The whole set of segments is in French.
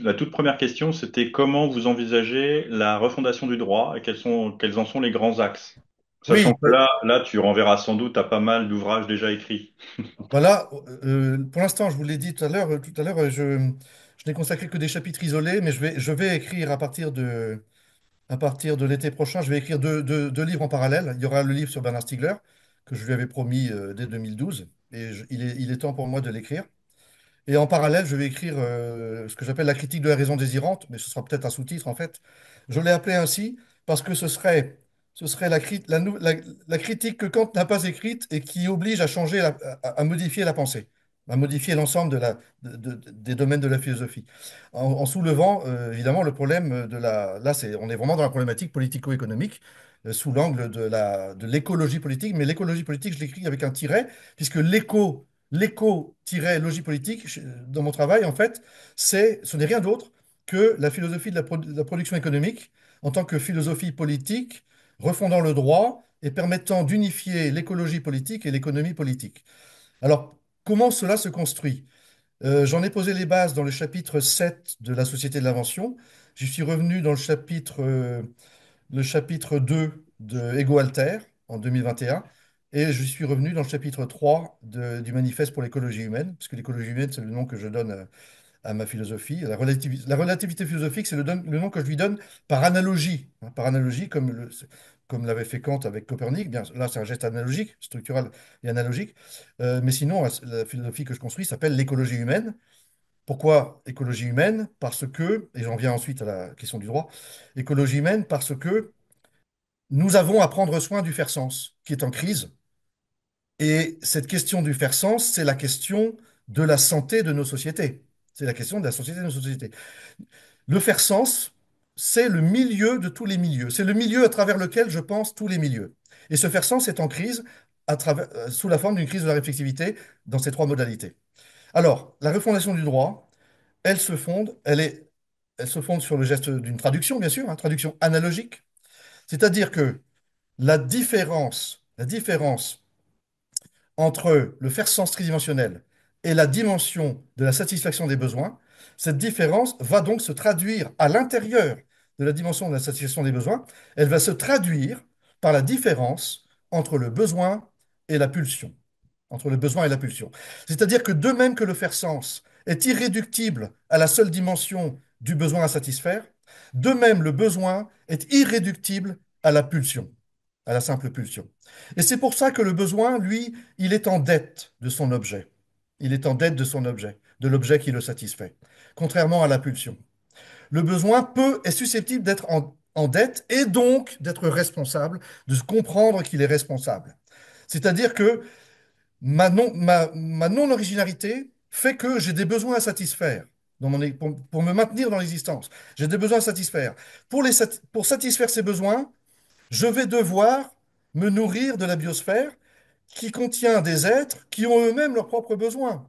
La toute première question, c'était comment vous envisagez la refondation du droit et quels en sont les grands axes? Sachant Oui, que là, tu renverras sans doute à pas mal d'ouvrages déjà écrits. voilà. Pour l'instant, je vous l'ai dit tout à l'heure, je n'ai consacré que des chapitres isolés, mais je vais écrire à partir de l'été prochain, je vais écrire deux livres en parallèle. Il y aura le livre sur Bernard Stiegler, que je lui avais promis dès 2012, et il est temps pour moi de l'écrire. Et en parallèle, je vais écrire ce que j'appelle la critique de la raison désirante, mais ce sera peut-être un sous-titre en fait. Je l'ai appelé ainsi parce que ce serait la critique que Kant n'a pas écrite et qui oblige à changer, à modifier la pensée, à modifier l'ensemble des domaines de la philosophie. En soulevant évidemment le problème de la... Là, on est vraiment dans la problématique politico-économique sous l'angle de l'écologie politique, mais l'écologie politique, je l'écris avec un tiret, puisque l'éco-logie politique, dans mon travail, en fait, ce n'est rien d'autre que la philosophie de la production économique en tant que philosophie politique, refondant le droit et permettant d'unifier l'écologie politique et l'économie politique. Alors, comment cela se construit? J'en ai posé les bases dans le chapitre 7 de la Société de l'invention. J'y suis revenu dans le chapitre 2 de Ego Alter en 2021. Et je suis revenu dans le chapitre 3 du Manifeste pour l'écologie humaine, puisque l'écologie humaine, c'est le nom que je donne à ma philosophie. La relativité philosophique, c'est le nom que je lui donne par analogie. Par analogie, comme l'avait fait Kant avec Copernic. Bien, là, c'est un geste analogique, structural et analogique. Mais sinon, la philosophie que je construis s'appelle l'écologie humaine. Pourquoi écologie humaine? Parce que, et j'en viens ensuite à la question du droit, écologie humaine parce que nous avons à prendre soin du faire-sens, qui est en crise. Et cette question du faire-sens, c'est la question de la santé de nos sociétés. C'est la question de la société de nos sociétés. Le faire-sens, c'est le milieu de tous les milieux. C'est le milieu à travers lequel je pense tous les milieux. Et ce faire-sens est en crise sous la forme d'une crise de la réflexivité dans ces trois modalités. Alors, la refondation du droit, elle se fonde sur le geste d'une traduction, bien sûr, traduction analogique. C'est-à-dire que la différence entre le faire sens tridimensionnel et la dimension de la satisfaction des besoins, cette différence va donc se traduire à l'intérieur de la dimension de la satisfaction des besoins. Elle va se traduire par la différence entre le besoin et la pulsion. Entre le besoin et la pulsion. C'est-à-dire que de même que le faire sens est irréductible à la seule dimension du besoin à satisfaire, de même le besoin est irréductible à la pulsion, à la simple pulsion. Et c'est pour ça que le besoin, lui, il est en dette de son objet. Il est en dette de son objet, de l'objet qui le satisfait, contrairement à la pulsion. Le besoin est susceptible d'être en dette et donc d'être responsable, de se comprendre qu'il est responsable. C'est-à-dire que ma non-originalité fait que j'ai des besoins à satisfaire pour me maintenir dans l'existence. J'ai des besoins à satisfaire. Pour satisfaire ces besoins, je vais devoir me nourrir de la biosphère qui contient des êtres qui ont eux-mêmes leurs propres besoins.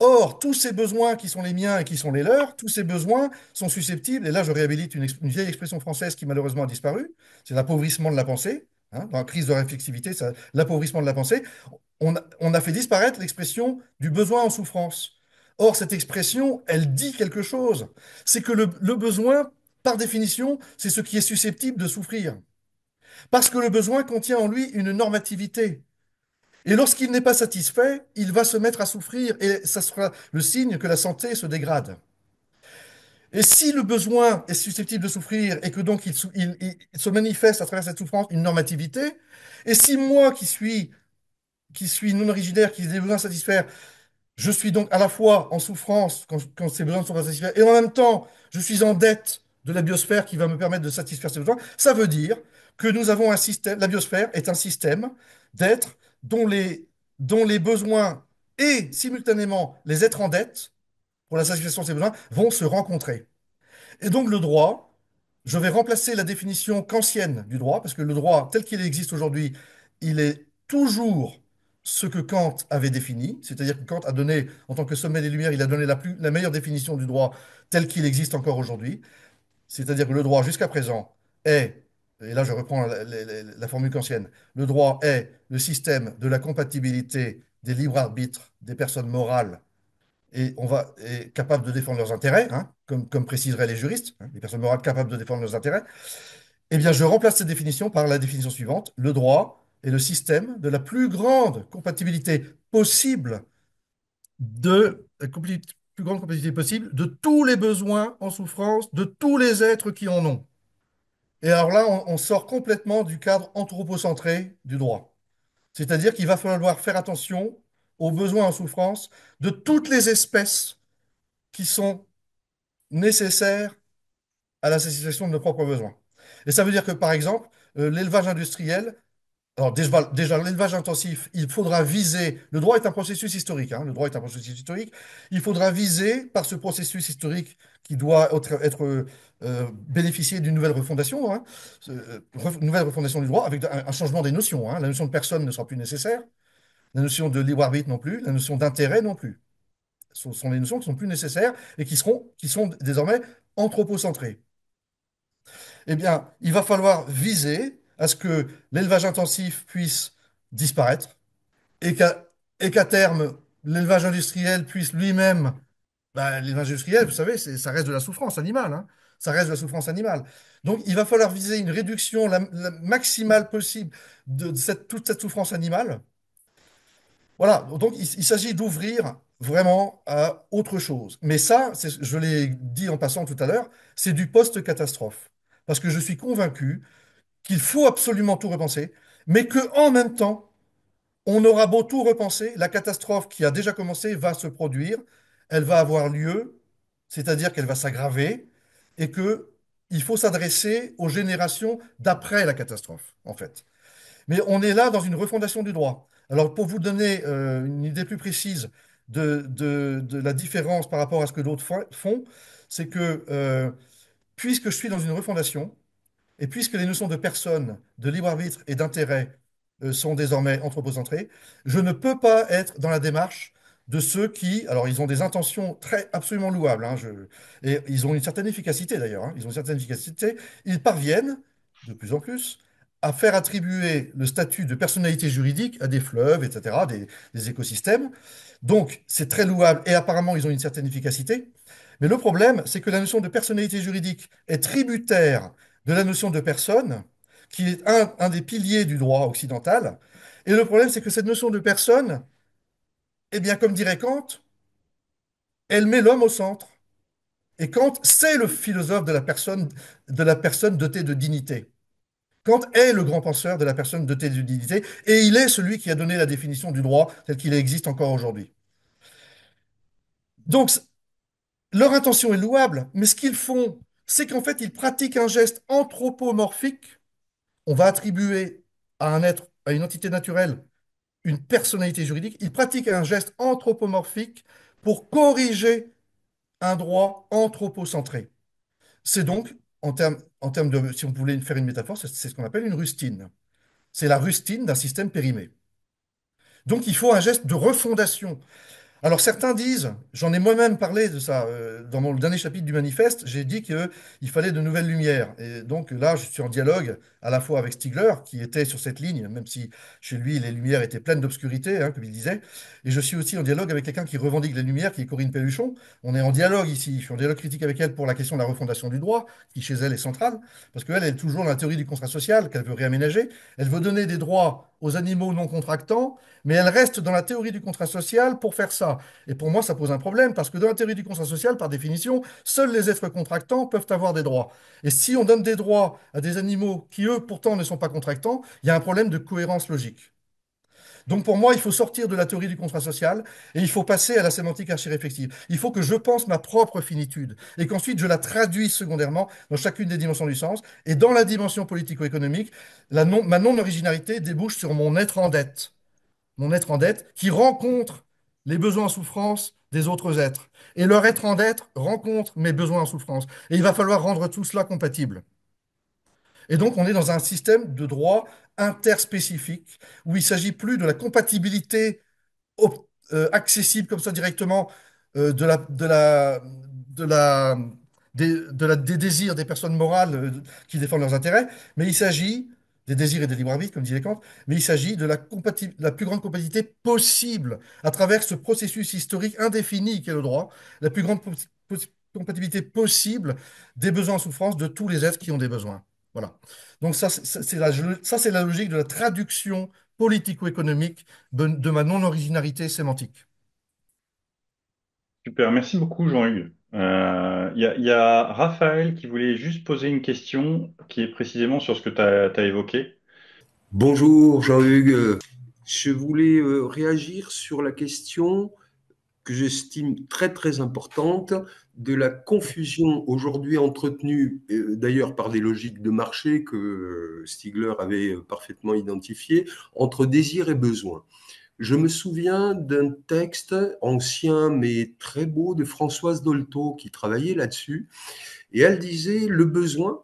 Or, tous ces besoins qui sont les miens et qui sont les leurs, tous ces besoins sont susceptibles, et là je réhabilite une vieille expression française qui malheureusement a disparu, c'est l'appauvrissement de la pensée. Dans la crise de réflexivité, l'appauvrissement de la pensée. On a fait disparaître l'expression du besoin en souffrance. Or, cette expression, elle dit quelque chose. C'est que le besoin, par définition, c'est ce qui est susceptible de souffrir. Parce que le besoin contient en lui une normativité. Et lorsqu'il n'est pas satisfait, il va se mettre à souffrir et ça sera le signe que la santé se dégrade. Et si le besoin est susceptible de souffrir et que donc il se manifeste à travers cette souffrance une normativité, et si moi qui suis non originaire, qui ai des besoins à satisfaire, je suis donc à la fois en souffrance quand ces besoins ne sont pas satisfaits, et en même temps, je suis en dette de la biosphère qui va me permettre de satisfaire ces besoins. Ça veut dire que nous avons un système, la biosphère est un système d'êtres dont les besoins et simultanément les êtres en dette pour la satisfaction de ces besoins vont se rencontrer. Et donc le droit, je vais remplacer la définition kantienne du droit, parce que le droit tel qu'il existe aujourd'hui, il est toujours ce que Kant avait défini, c'est-à-dire que Kant a donné, en tant que sommet des Lumières, il a donné la meilleure définition du droit tel qu'il existe encore aujourd'hui, c'est-à-dire que le droit jusqu'à présent est, et là je reprends la formule kantienne, le droit est le système de la compatibilité des libres arbitres des personnes morales et est capable de défendre leurs intérêts, hein, comme préciseraient les juristes, hein, les personnes morales capables de défendre leurs intérêts, eh bien, je remplace cette définition par la définition suivante. Le droit est le système de la plus grande compatibilité possible plus grande compatibilité possible de tous les besoins en souffrance de tous les êtres qui en ont. Et alors là, on sort complètement du cadre anthropocentré du droit. C'est-à-dire qu'il va falloir faire attention aux besoins en souffrance de toutes les espèces qui sont nécessaires à la satisfaction de nos propres besoins. Et ça veut dire que, par exemple, l'élevage industriel, alors déjà l'élevage intensif, il faudra viser, le droit est un processus historique, hein, le droit est un processus historique, il faudra viser par ce processus historique qui doit bénéficier d'une nouvelle refondation, hein, nouvelle refondation du droit avec un changement des notions, hein. La notion de personne ne sera plus nécessaire, la notion de libre arbitre non plus, la notion d'intérêt non plus. Ce sont des notions qui sont plus nécessaires et qui sont désormais anthropocentrées. Eh bien, il va falloir viser à ce que l'élevage intensif puisse disparaître et qu'à terme, l'élevage industriel puisse lui-même. L'élevage industriel, vous savez, ça reste de la souffrance animale, hein. Ça reste de la souffrance animale. Donc, il va falloir viser une réduction la maximale possible de toute cette souffrance animale. Voilà, donc il s'agit d'ouvrir vraiment à autre chose. Mais ça, je l'ai dit en passant tout à l'heure, c'est du post-catastrophe. Parce que je suis convaincu qu'il faut absolument tout repenser, mais qu'en même temps, on aura beau tout repenser, la catastrophe qui a déjà commencé va se produire, elle va avoir lieu, c'est-à-dire qu'elle va s'aggraver, et que il faut s'adresser aux générations d'après la catastrophe, en fait. Mais on est là dans une refondation du droit. Alors, pour vous donner une idée plus précise de la différence par rapport à ce que d'autres font, c'est que puisque je suis dans une refondation, et puisque les notions de personne, de libre arbitre et d'intérêt sont désormais anthropocentrées, je ne peux pas être dans la démarche de ceux qui, alors ils ont des intentions absolument louables, hein, et ils ont une certaine efficacité d'ailleurs, hein, ils ont une certaine efficacité, ils parviennent de plus en plus à faire attribuer le statut de personnalité juridique à des fleuves, etc., des écosystèmes. Donc c'est très louable et apparemment ils ont une certaine efficacité. Mais le problème, c'est que la notion de personnalité juridique est tributaire de la notion de personne, qui est un des piliers du droit occidental. Et le problème, c'est que cette notion de personne, eh bien, comme dirait Kant, elle met l'homme au centre. Et Kant, c'est le philosophe de la personne dotée de dignité. Kant est le grand penseur de la personne dotée de dignité, et il est celui qui a donné la définition du droit tel qu'il existe encore aujourd'hui. Donc, leur intention est louable, mais ce qu'ils font, c'est qu'en fait, ils pratiquent un geste anthropomorphique. On va attribuer à un être, à une entité naturelle, une personnalité juridique. Ils pratiquent un geste anthropomorphique pour corriger un droit anthropocentré. C'est donc, en termes de, si on voulait faire une métaphore, c'est ce qu'on appelle une rustine. C'est la rustine d'un système périmé. Donc il faut un geste de refondation. Alors certains disent, j'en ai moi-même parlé de ça dans mon dernier chapitre du manifeste, j'ai dit qu'il fallait de nouvelles lumières. Et donc là, je suis en dialogue à la fois avec Stigler, qui était sur cette ligne, même si chez lui, les lumières étaient pleines d'obscurité, hein, comme il disait. Et je suis aussi en dialogue avec quelqu'un qui revendique les lumières, qui est Corinne Pelluchon. On est en dialogue ici, je suis en dialogue critique avec elle pour la question de la refondation du droit, qui chez elle est centrale, parce qu'elle est toujours dans la théorie du contrat social qu'elle veut réaménager. Elle veut donner des droits aux animaux non contractants, mais elle reste dans la théorie du contrat social pour faire ça. Et pour moi, ça pose un problème, parce que dans la théorie du contrat social, par définition, seuls les êtres contractants peuvent avoir des droits. Et si on donne des droits à des animaux qui, eux, pourtant ne sont pas contractants, il y a un problème de cohérence logique. Donc pour moi, il faut sortir de la théorie du contrat social et il faut passer à la sémantique archi-réflexive. Il faut que je pense ma propre finitude et qu'ensuite je la traduise secondairement dans chacune des dimensions du sens. Et dans la dimension politico-économique, ma non-originalité débouche sur mon être en dette, qui rencontre les besoins en souffrance des autres êtres. Et leur être en dette rencontre mes besoins en souffrance. Et il va falloir rendre tout cela compatible. Et donc, on est dans un système de droit interspécifique où il ne s'agit plus de la compatibilité accessible comme ça directement de la, des désirs des personnes morales qui défendent leurs intérêts, mais il s'agit des désirs et des libres arbitres, comme disait Kant, mais il s'agit de la plus grande compatibilité possible à travers ce processus historique indéfini qu'est le droit, la plus grande compatibilité possible des besoins en souffrance de tous les êtres qui ont des besoins. Voilà. Donc ça, c'est la logique de la traduction politico-économique de ma non-originalité sémantique. Super, merci beaucoup Jean-Hugues. Il y a Raphaël qui voulait juste poser une question qui est précisément sur ce que tu as évoqué. Bonjour Jean-Hugues. Je voulais réagir sur la question que j'estime très très importante de la confusion aujourd'hui entretenue d'ailleurs par des logiques de marché que Stigler avait parfaitement identifiées entre désir et besoin. Je me souviens d'un texte ancien mais très beau de Françoise Dolto qui travaillait là-dessus et elle disait le besoin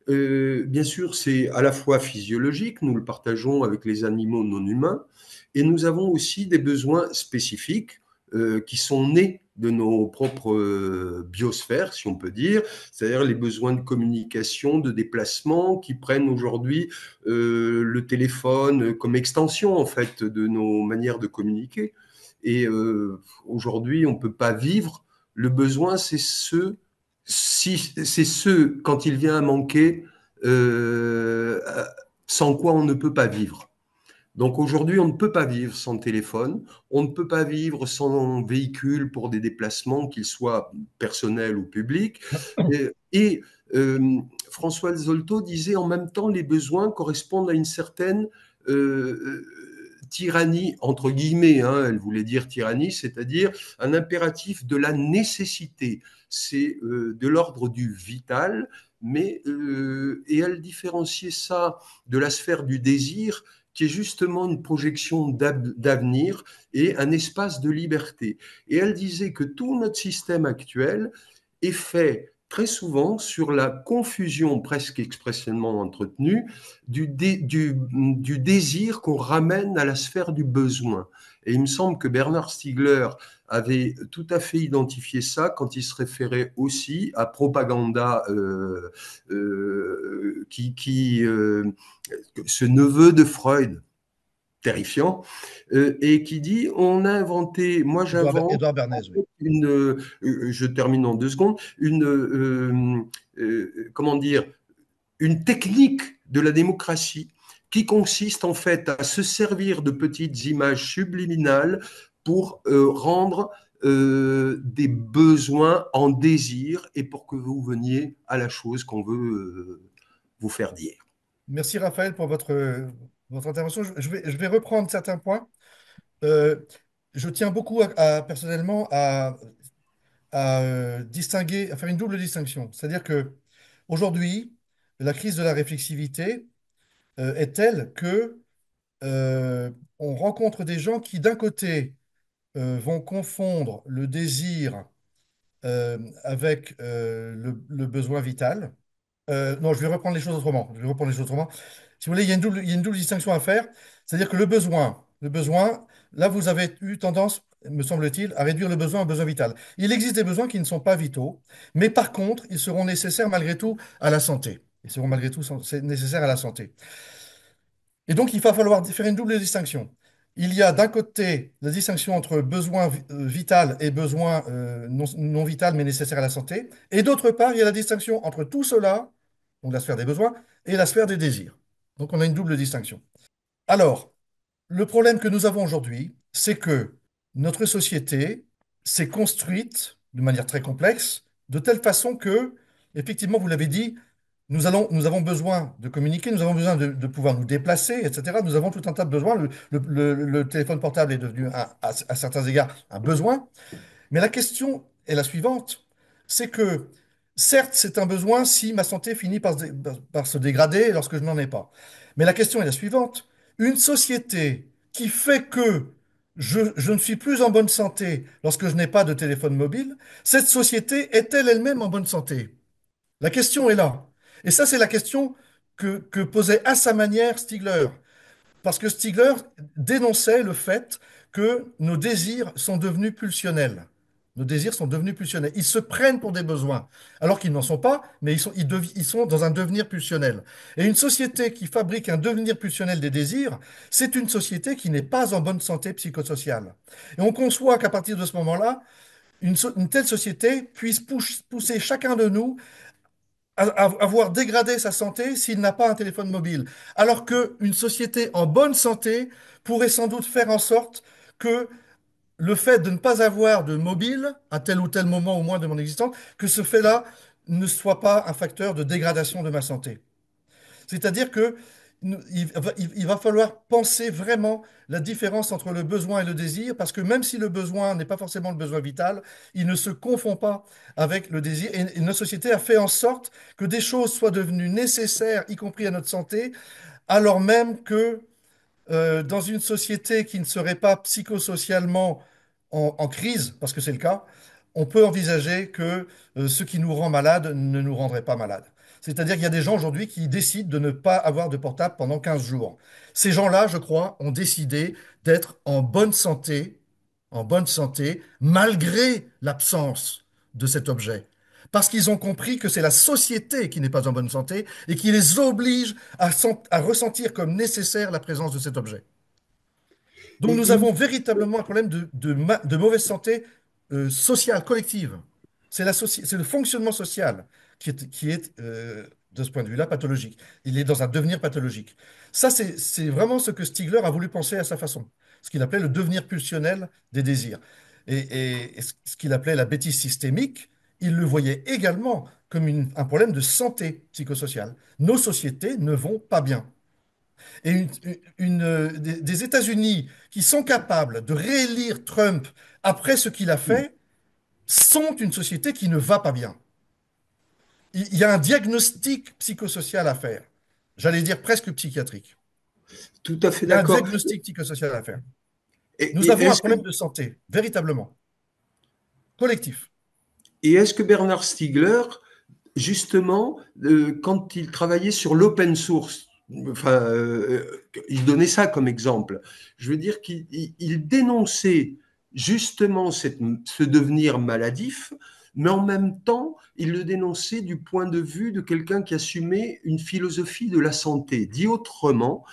bien sûr, c'est à la fois physiologique, nous le partageons avec les animaux non humains, et nous avons aussi des besoins spécifiques qui sont nés de nos propres biosphères, si on peut dire, c'est-à-dire les besoins de communication, de déplacement, qui prennent aujourd'hui le téléphone comme extension en fait de nos manières de communiquer. Et aujourd'hui, on ne peut pas vivre. Le besoin, c'est ce quand il vient à manquer, euh, sans quoi on ne peut pas vivre. Donc aujourd'hui, on ne peut pas vivre sans téléphone, on ne peut pas vivre sans véhicule pour des déplacements, qu'ils soient personnels ou publics. Et François Zolto disait en même temps les besoins correspondent à une certaine tyrannie, entre guillemets, hein, elle voulait dire tyrannie, c'est-à-dire un impératif de la nécessité. C'est de l'ordre du vital, mais et elle différenciait ça de la sphère du désir qui est justement une projection d'avenir et un espace de liberté. Et elle disait que tout notre système actuel est fait très souvent sur la confusion presque expressément entretenue du désir qu'on ramène à la sphère du besoin. Et il me semble que Bernard Stiegler avait tout à fait identifié ça quand il se référait aussi à Propaganda, ce neveu de Freud, terrifiant, et qui dit on a inventé, moi j'invente Édouard Bernays, oui. je termine en 2 secondes, comment dire, une technique de la démocratie qui consiste en fait à se servir de petites images subliminales pour rendre des besoins en désir et pour que vous veniez à la chose qu'on veut vous faire dire. Merci Raphaël pour votre intervention. Je vais reprendre certains points. Euh, je tiens beaucoup personnellement à distinguer, à faire une double distinction. C'est-à-dire que aujourd'hui, la crise de la réflexivité est telle que on rencontre des gens qui, d'un côté, vont confondre le désir avec le besoin vital. Non, je vais reprendre les choses autrement. Je vais reprendre les choses autrement. Si vous voulez, il y a une double distinction à faire. C'est-à-dire que le besoin, là, vous avez eu tendance, me semble-t-il, à réduire le besoin au besoin vital. Il existe des besoins qui ne sont pas vitaux, mais par contre, ils seront nécessaires malgré tout à la santé. Ils seront malgré tout nécessaires à la santé. Et donc, il va falloir faire une double distinction. Il y a d'un côté la distinction entre besoin vital et besoin non vital mais nécessaire à la santé. Et d'autre part, il y a la distinction entre tout cela, donc la sphère des besoins, et la sphère des désirs. Donc, on a une double distinction. Alors, le problème que nous avons aujourd'hui, c'est que notre société s'est construite de manière très complexe, de telle façon que, effectivement, vous l'avez dit, nous avons besoin de communiquer, nous avons besoin de pouvoir nous déplacer, etc. Nous avons tout un tas de besoins. Le téléphone portable est devenu, à certains égards, un besoin. Mais la question est la suivante, c'est que, certes, c'est un besoin si ma santé finit par se dégrader lorsque je n'en ai pas. Mais la question est la suivante, une société qui fait que je ne suis plus en bonne santé lorsque je n'ai pas de téléphone mobile, cette société est-elle elle-même en bonne santé? La question est là. Et ça, c'est la question que posait à sa manière Stigler. Parce que Stigler dénonçait le fait que nos désirs sont devenus pulsionnels. Nos désirs sont devenus pulsionnels. Ils se prennent pour des besoins, alors qu'ils n'en sont pas, mais ils sont dans un devenir pulsionnel. Et une société qui fabrique un devenir pulsionnel des désirs, c'est une société qui n'est pas en bonne santé psychosociale. Et on conçoit qu'à partir de ce moment-là, une telle société puisse pousser chacun de nous à voir dégradé sa santé s'il n'a pas un téléphone mobile. Alors qu'une société en bonne santé pourrait sans doute faire en sorte que le fait de ne pas avoir de mobile à tel ou tel moment au moins de mon existence, que ce fait-là ne soit pas un facteur de dégradation de ma santé. C'est-à-dire que il va falloir penser vraiment la différence entre le besoin et le désir, parce que même si le besoin n'est pas forcément le besoin vital, il ne se confond pas avec le désir. Et notre société a fait en sorte que des choses soient devenues nécessaires, y compris à notre santé, alors même que dans une société qui ne serait pas psychosocialement en crise, parce que c'est le cas, on peut envisager que ce qui nous rend malade ne nous rendrait pas malade. C'est-à-dire qu'il y a des gens aujourd'hui qui décident de ne pas avoir de portable pendant 15 jours. Ces gens-là, je crois, ont décidé d'être en bonne santé, malgré l'absence de cet objet. Parce qu'ils ont compris que c'est la société qui n'est pas en bonne santé et qui les oblige à ressentir comme nécessaire la présence de cet objet. Donc Et nous il- avons véritablement un problème de mauvaise santé sociale, collective. C'est le fonctionnement social qui est, de ce point de vue-là, pathologique. Il est dans un devenir pathologique. Ça, c'est vraiment ce que Stigler a voulu penser à sa façon, ce qu'il appelait le devenir pulsionnel des désirs. Et ce qu'il appelait la bêtise systémique, il le voyait également comme un problème de santé psychosociale. Nos sociétés ne vont pas bien. Et des États-Unis qui sont capables de réélire Trump après ce qu'il a fait sont une société qui ne va pas bien. Il y a un diagnostic psychosocial à faire. J'allais dire presque psychiatrique. Tout à fait Il y a un d'accord. diagnostic psychosocial à faire. Et, Nous et avons un est-ce que, problème de santé, véritablement, collectif. et est-ce que Bernard Stiegler, justement, quand il travaillait sur l'open source, enfin, il donnait ça comme exemple. Je veux dire qu'il dénonçait justement ce devenir maladif, mais en même temps, il le dénonçait du point de vue de quelqu'un qui assumait une philosophie de la santé. Dit autrement,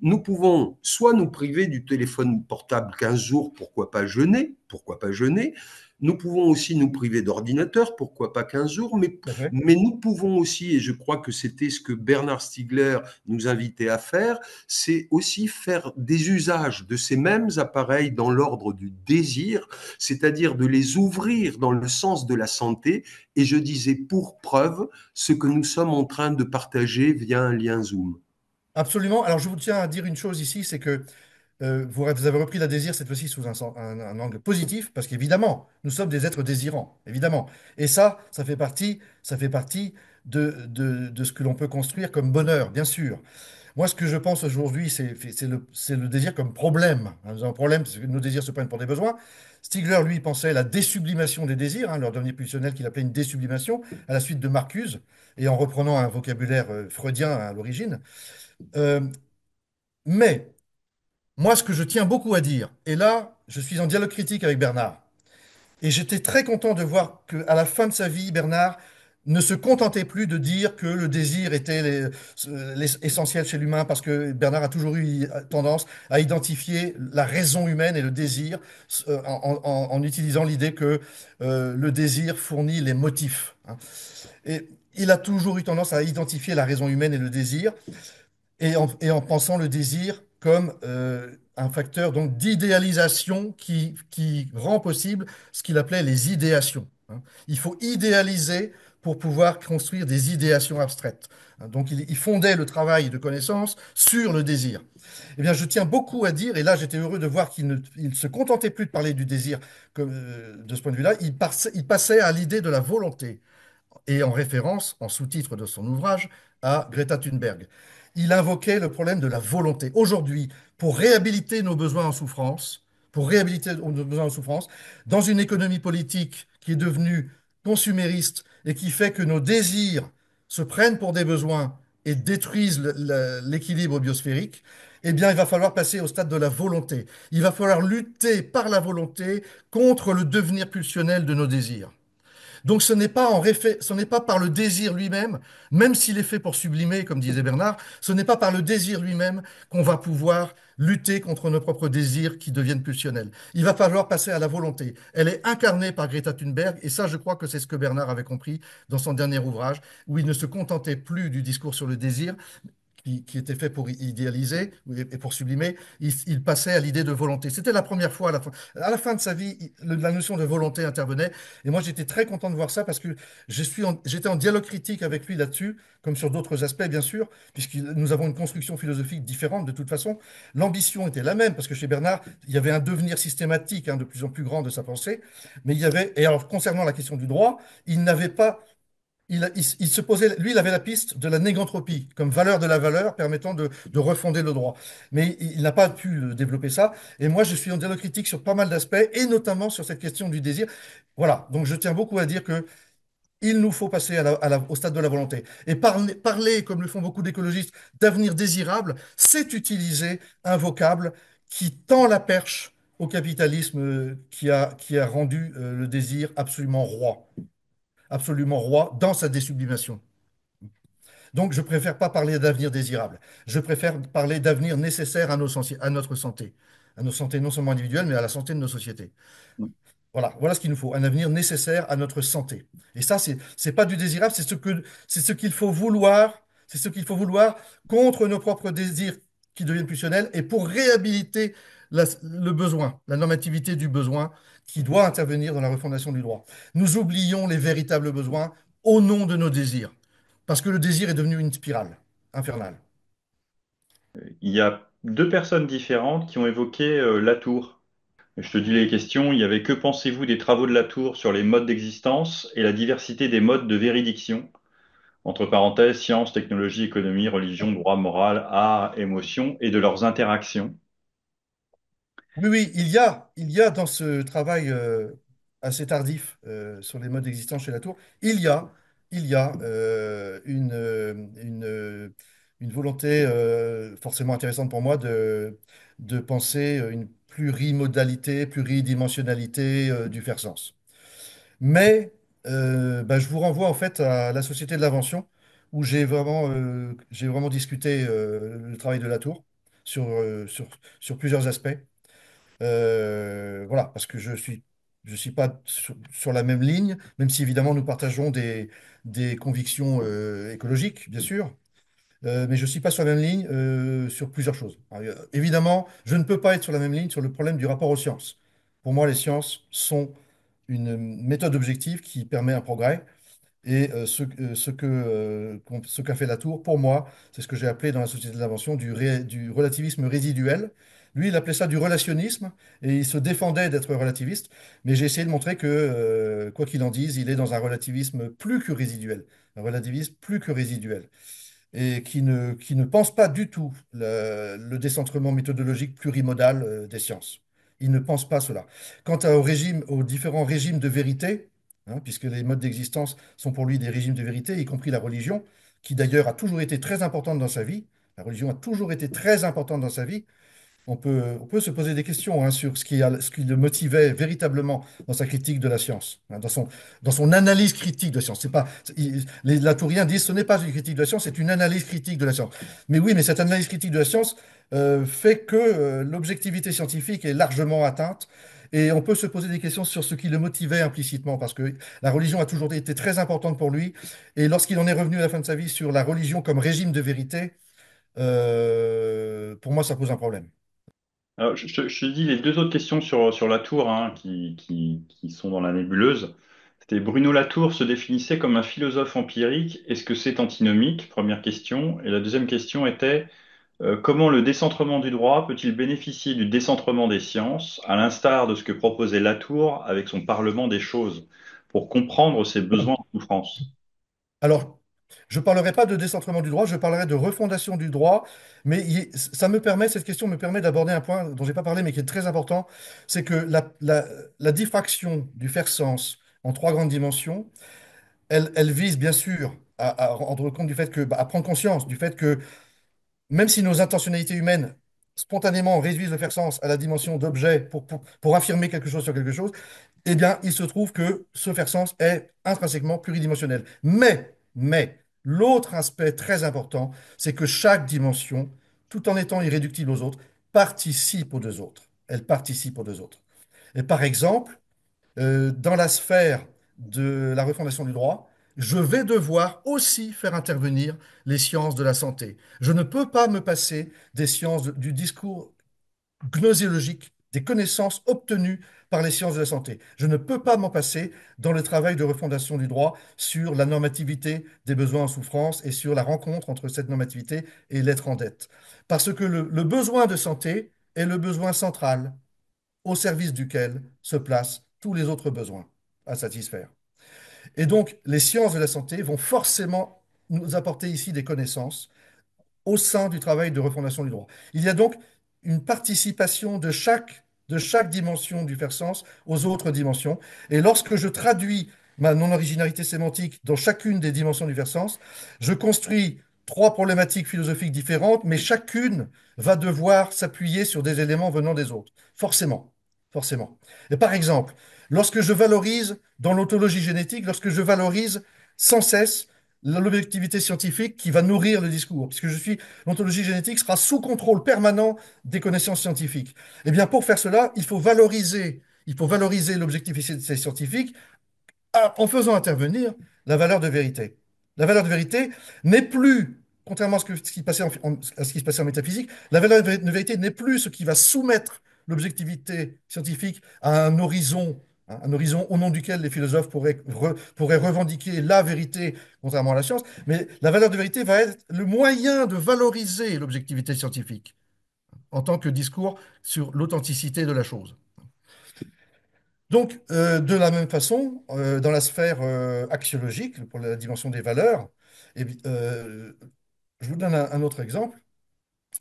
nous pouvons soit nous priver du téléphone portable 15 jours, pourquoi pas jeûner. Nous pouvons aussi nous priver d'ordinateur, pourquoi pas 15 jours, Tout à fait. mais nous pouvons aussi, et je crois que c'était ce que Bernard Stiegler nous invitait à faire, c'est aussi faire des usages de ces mêmes appareils dans l'ordre du désir, c'est-à-dire de les ouvrir dans le sens de la santé, et je disais pour preuve ce que nous sommes en train de partager via un lien Zoom. Absolument. Alors je vous tiens à dire une chose ici, c'est que vous avez repris la désir cette fois-ci sous un angle positif, parce qu'évidemment, nous sommes des êtres désirants, évidemment. Et ça fait partie de ce que l'on peut construire comme bonheur, bien sûr. Moi, ce que je pense aujourd'hui, c'est le désir comme problème. Nous avons un problème, c'est que nos désirs se prennent pour des besoins. Stigler, lui, pensait à la désublimation des désirs, leur devenir pulsionnel qu'il appelait une désublimation, à la suite de Marcuse, et en reprenant un vocabulaire freudien à l'origine. Euh, mais moi, ce que je tiens beaucoup à dire, et là, je suis en dialogue critique avec Bernard, et j'étais très content de voir qu'à la fin de sa vie, Bernard ne se contentait plus de dire que le désir était essentiel chez l'humain, parce que Bernard a toujours eu tendance à identifier la raison humaine et le désir en utilisant l'idée que le désir fournit les motifs, hein. Et il a toujours eu tendance à identifier la raison humaine et le désir et en pensant le désir comme un facteur donc d'idéalisation qui rend possible ce qu'il appelait les idéations, hein. Il faut idéaliser pour pouvoir construire des idéations abstraites, hein. Donc il fondait le travail de connaissance sur le désir. Eh bien, je tiens beaucoup à dire, et là j'étais heureux de voir qu'il ne il se contentait plus de parler du désir comme, de ce point de vue-là, il passait à l'idée de la volonté et en référence, en sous-titre de son ouvrage, à Greta Thunberg. Il invoquait le problème de la volonté. Aujourd'hui, pour réhabiliter nos besoins en souffrance, dans une économie politique qui est devenue consumériste et qui fait que nos désirs se prennent pour des besoins et détruisent l'équilibre biosphérique, eh bien, il va falloir passer au stade de la volonté. Il va falloir lutter par la volonté contre le devenir pulsionnel de nos désirs. Donc ce n'est pas par le désir lui-même, même s'il est fait pour sublimer, comme disait Bernard, ce n'est pas par le désir lui-même qu'on va pouvoir lutter contre nos propres désirs qui deviennent pulsionnels. Il va falloir passer à la volonté. Elle est incarnée par Greta Thunberg, et ça, je crois que c'est ce que Bernard avait compris dans son dernier ouvrage, où il ne se contentait plus du discours sur le désir, qui était fait pour idéaliser et pour sublimer, il passait à l'idée de volonté. C'était la première fois, à la fin de sa vie, la notion de volonté intervenait. Et moi, j'étais très content de voir ça parce que j'étais en dialogue critique avec lui là-dessus, comme sur d'autres aspects, bien sûr, puisque nous avons une construction philosophique différente de toute façon. L'ambition était la même, parce que chez Bernard, il y avait un devenir systématique, de plus en plus grand de sa pensée. Mais il y avait, et alors concernant la question du droit, il n'avait pas il se posait, lui, il avait la piste de la négantropie comme valeur de la valeur permettant de refonder le droit. Mais il n'a pas pu développer ça. Et moi, je suis en dialogue critique sur pas mal d'aspects, et notamment sur cette question du désir. Voilà. Donc, je tiens beaucoup à dire que il nous faut passer au stade de la volonté. Et parler, comme le font beaucoup d'écologistes, d'avenir désirable, c'est utiliser un vocable qui tend la perche au capitalisme qui a rendu le désir absolument roi dans sa désublimation. Donc, je préfère pas parler d'avenir désirable. Je préfère parler d'avenir nécessaire à notre santé. À notre santé non seulement individuelle, mais à la santé de nos sociétés. Voilà ce qu'il nous faut, un avenir nécessaire à notre santé. Et ça, c'est pas du désirable, c'est ce qu'il faut vouloir, c'est ce qu'il faut vouloir contre nos propres désirs qui deviennent pulsionnels et pour réhabiliter le besoin, la normativité du besoin qui doit intervenir dans la refondation du droit. Nous oublions les véritables besoins au nom de nos désirs, parce que le désir est devenu une spirale infernale. Il y a deux personnes différentes qui ont évoqué Latour. Je te dis les questions. Il y avait que pensez-vous des travaux de Latour sur les modes d'existence et la diversité des modes de véridiction, entre parenthèses, science, technologie, économie, religion, droit, morale, art, émotion, et de leurs interactions. Oui, oui, il y a dans ce travail assez tardif sur les modes d'existence chez Latour, il y a une volonté forcément intéressante pour moi de penser une plurimodalité, pluridimensionnalité du faire sens. Mais bah, je vous renvoie en fait à la Société de l'Invention, où j'ai vraiment discuté le travail de Latour sur plusieurs aspects. Voilà, parce que je suis pas sur la même ligne, même si évidemment nous partageons des convictions écologiques, bien sûr, mais je ne suis pas sur la même ligne sur plusieurs choses. Alors, évidemment, je ne peux pas être sur la même ligne sur le problème du rapport aux sciences. Pour moi, les sciences sont une méthode objective qui permet un progrès. Et ce qu'a fait Latour, pour moi, c'est ce que j'ai appelé dans la société de l'invention du relativisme résiduel. Lui, il appelait ça du relationnisme et il se défendait d'être relativiste. Mais j'ai essayé de montrer que, quoi qu'il en dise, il est dans un relativisme plus que résiduel. Un relativisme plus que résiduel et qui ne pense pas du tout le décentrement méthodologique plurimodal des sciences. Il ne pense pas cela. Quant aux différents régimes de vérité, puisque les modes d'existence sont pour lui des régimes de vérité, y compris la religion, qui d'ailleurs a toujours été très importante dans sa vie. La religion a toujours été très importante dans sa vie. On peut se poser des questions sur ce qui le motivait véritablement dans sa critique de la science, dans son analyse critique de la science. C'est pas, les latouriens disent ce n'est pas une critique de la science, c'est une analyse critique de la science. Mais oui, mais cette analyse critique de la science fait que l'objectivité scientifique est largement atteinte. Et on peut se poser des questions sur ce qui le motivait implicitement, parce que la religion a toujours été très importante pour lui. Et lorsqu'il en est revenu à la fin de sa vie sur la religion comme régime de vérité, pour moi, ça pose un problème. Alors, je te dis les deux autres questions sur Latour hein, qui sont dans la nébuleuse. C'était Bruno Latour se définissait comme un philosophe empirique. Est-ce que c'est antinomique? Première question. Et la deuxième question était comment le décentrement du droit peut-il bénéficier du décentrement des sciences, à l'instar de ce que proposait Latour avec son Parlement des choses, pour comprendre ses besoins en souffrance? Alors, je ne parlerai pas de décentrement du droit, je parlerai de refondation du droit, mais cette question me permet d'aborder un point dont je n'ai pas parlé, mais qui est très important, c'est que la diffraction du faire sens en trois grandes dimensions, elle vise bien sûr à rendre compte du fait que, à prendre conscience du fait que même si nos intentionnalités humaines spontanément réduisent le faire sens à la dimension d'objet pour affirmer quelque chose sur quelque chose, eh bien, il se trouve que ce faire sens est intrinsèquement pluridimensionnel. L'autre aspect très important, c'est que chaque dimension, tout en étant irréductible aux autres, participe aux deux autres. Elle participe aux deux autres. Et par exemple, dans la sphère de la refondation du droit, je vais devoir aussi faire intervenir les sciences de la santé. Je ne peux pas me passer des sciences du discours gnoséologique, des connaissances obtenues par les sciences de la santé. Je ne peux pas m'en passer dans le travail de refondation du droit sur la normativité des besoins en souffrance et sur la rencontre entre cette normativité et l'être en dette. Parce que le besoin de santé est le besoin central au service duquel se placent tous les autres besoins à satisfaire. Et donc, les sciences de la santé vont forcément nous apporter ici des connaissances au sein du travail de refondation du droit. Il y a donc une participation de chaque dimension du faire sens aux autres dimensions. Et lorsque je traduis ma non-originalité sémantique dans chacune des dimensions du faire sens, je construis trois problématiques philosophiques différentes, mais chacune va devoir s'appuyer sur des éléments venant des autres. Forcément. Forcément. Et par exemple, lorsque je valorise dans l'ontologie génétique, lorsque je valorise sans cesse l'objectivité scientifique qui va nourrir le discours, puisque l'ontologie génétique sera sous contrôle permanent des connaissances scientifiques. Eh bien, pour faire cela, il faut valoriser l'objectivité scientifique en faisant intervenir la valeur de vérité. La valeur de vérité n'est plus, contrairement ce qui passait à ce qui se passait en métaphysique, la valeur de vérité n'est plus ce qui va soumettre l'objectivité scientifique à un horizon au nom duquel les philosophes pourraient revendiquer la vérité, contrairement à la science, mais la valeur de vérité va être le moyen de valoriser l'objectivité scientifique en tant que discours sur l'authenticité de la chose. Donc, de la même façon, dans la sphère axiologique, pour la dimension des valeurs, eh je vous donne un autre exemple.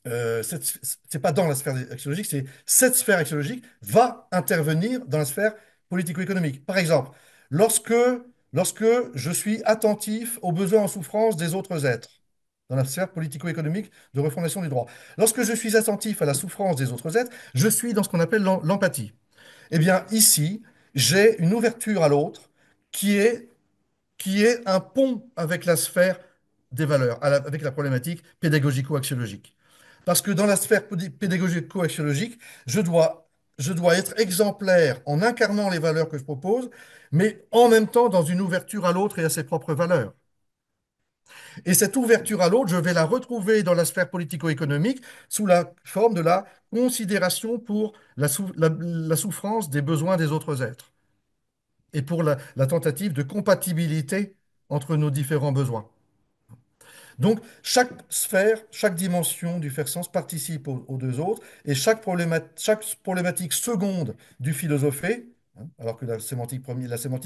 C'est pas dans la sphère axiologique, c'est cette sphère axiologique va intervenir dans la sphère politico-économique. Par exemple, lorsque, lorsque je suis attentif aux besoins en souffrance des autres êtres, dans la sphère politico-économique de refondation du droit. Lorsque je suis attentif à la souffrance des autres êtres, je suis dans ce qu'on appelle l'empathie. Eh bien, ici, j'ai une ouverture à l'autre qui est, qui est un pont avec la sphère des valeurs, avec la problématique pédagogico-axiologique. Parce que dans la sphère pédagogico-axiologique, je dois être exemplaire en incarnant les valeurs que je propose, mais en même temps dans une ouverture à l'autre et à ses propres valeurs. Et cette ouverture à l'autre, je vais la retrouver dans la sphère politico-économique sous la forme de la considération pour la souffrance des besoins des autres êtres et pour la tentative de compatibilité entre nos différents besoins. Donc, chaque sphère, chaque dimension du faire sens participe aux deux autres, et chaque problématique seconde du philosophé, hein, alors que la sémantique,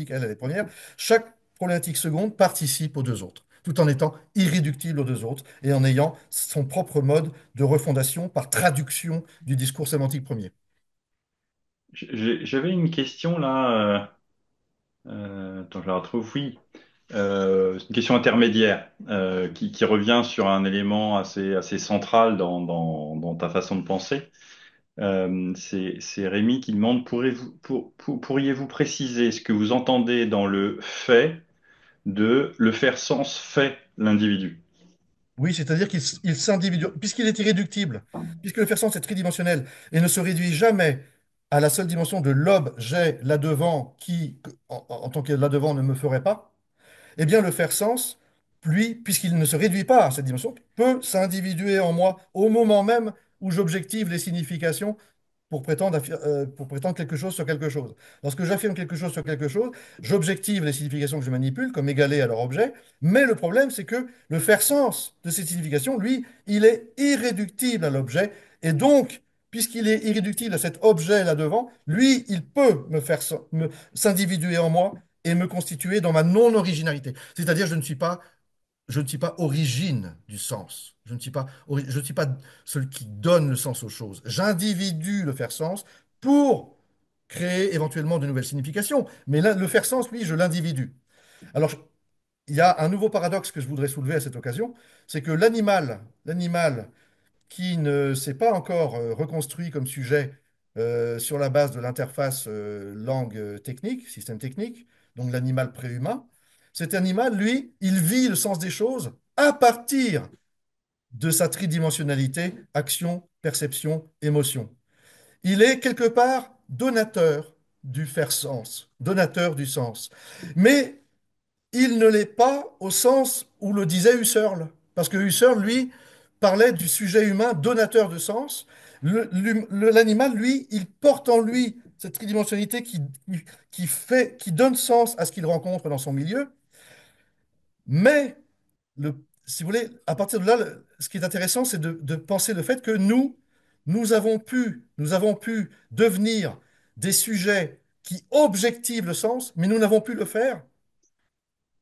elle est première, chaque problématique seconde participe aux deux autres, tout en étant irréductible aux deux autres, et en ayant son propre mode de refondation par traduction du discours sémantique premier. J'avais une question là. Attends, je la retrouve. Oui. C'est une question intermédiaire qui revient sur un élément assez central dans ta façon de penser. C'est Rémi qui demande, pourriez-vous préciser ce que vous entendez dans le fait de le faire sens fait l'individu? Oui, c'est-à-dire qu'il s'individue, puisqu'il est irréductible, puisque le faire sens est tridimensionnel et ne se réduit jamais à la seule dimension de l'objet là-devant qui, en tant que là-devant, ne me ferait pas, eh bien le faire sens, lui, puisqu'il ne se réduit pas à cette dimension, peut s'individuer en moi au moment même où j'objective les significations pour prétendre quelque chose sur quelque chose. Lorsque j'affirme quelque chose sur quelque chose, j'objective les significations que je manipule comme égalées à leur objet, mais le problème, c'est que le faire sens de ces significations, lui, il est irréductible à l'objet, et donc, puisqu'il est irréductible à cet objet là-devant, lui, il peut s'individuer en moi et me constituer dans ma non-originalité. C'est-à-dire, je ne suis pas origine du sens. Je ne suis pas celui qui donne le sens aux choses. J'individue le faire sens pour créer éventuellement de nouvelles significations. Mais là, le faire sens, lui, je l'individue. Alors, il y a un nouveau paradoxe que je voudrais soulever à cette occasion, c'est que l'animal qui ne s'est pas encore reconstruit comme sujet sur la base de l'interface langue technique, système technique, donc l'animal préhumain. Cet animal, lui, il vit le sens des choses à partir de sa tridimensionnalité, action, perception, émotion. Il est quelque part donateur du faire sens, donateur du sens. Mais il ne l'est pas au sens où le disait Husserl. Parce que Husserl, lui, parlait du sujet humain donateur de sens. L'animal, lui, il porte en lui cette tridimensionnalité qui donne sens à ce qu'il rencontre dans son milieu. Mais, si vous voulez, à partir de là, ce qui est intéressant, c'est de penser le fait que nous avons pu devenir des sujets qui objectivent le sens, mais nous n'avons pu le faire